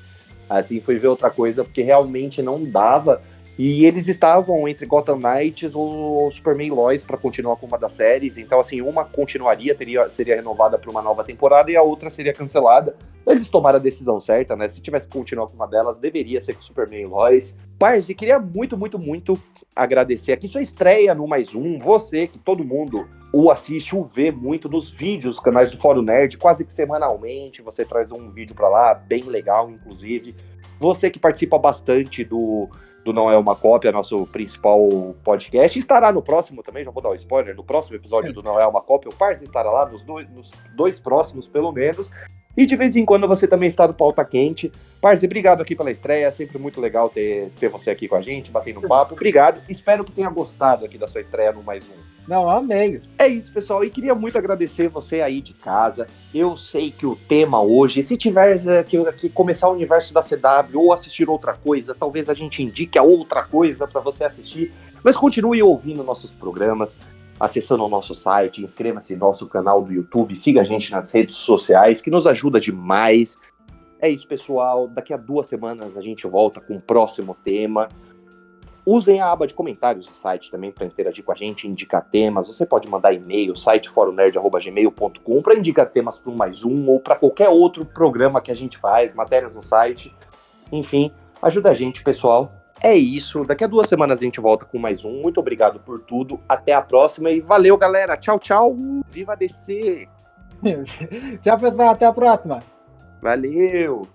S1: Assim, fui ver outra coisa, porque realmente não dava. E eles estavam entre Gotham Knights ou Superman Lois para continuar com uma das séries. Então, assim, uma continuaria, seria renovada para uma nova temporada e a outra seria cancelada. Eles tomaram a decisão certa, né? Se tivesse que continuar com uma delas, deveria ser com Superman Lois. Parzi, queria muito, muito, muito agradecer aqui sua estreia no Mais Um. Você, que todo mundo o assiste, o vê muito nos vídeos, canais do Fórum Nerd, quase que semanalmente. Você traz um vídeo para lá, bem legal, inclusive. Você que participa bastante do do Não É Uma Cópia, nosso principal podcast. Estará no próximo também, já vou dar um spoiler, no próximo episódio do Não É Uma Cópia. O Parza estará lá, nos dois próximos, pelo menos. E de vez em quando você também está do Pauta Quente. Parza, obrigado aqui pela estreia. É sempre muito legal ter você aqui com a gente, batendo papo. Obrigado. Espero que tenha gostado aqui da sua estreia no Mais Um.
S2: Não, amei.
S1: É isso, pessoal. E queria muito agradecer você aí de casa. Eu sei que o tema hoje, se tiver que começar o universo da CW ou assistir outra coisa, talvez a gente indique a outra coisa para você assistir. Mas continue ouvindo nossos programas, acessando o nosso site, inscreva-se no nosso canal do YouTube, siga a gente nas redes sociais, que nos ajuda demais. É isso, pessoal. Daqui a 2 semanas a gente volta com o próximo tema. Usem a aba de comentários do site também para interagir com a gente, indicar temas. Você pode mandar e-mail, siteforumnerd@gmail.com, para indicar temas para um Mais Um ou para qualquer outro programa que a gente faz, matérias no site. Enfim, ajuda a gente, pessoal. É isso. Daqui a 2 semanas a gente volta com Mais Um. Muito obrigado por tudo. Até a próxima e valeu, galera. Tchau, tchau. Viva DC.
S2: Tchau, pessoal. Até a próxima.
S1: Valeu.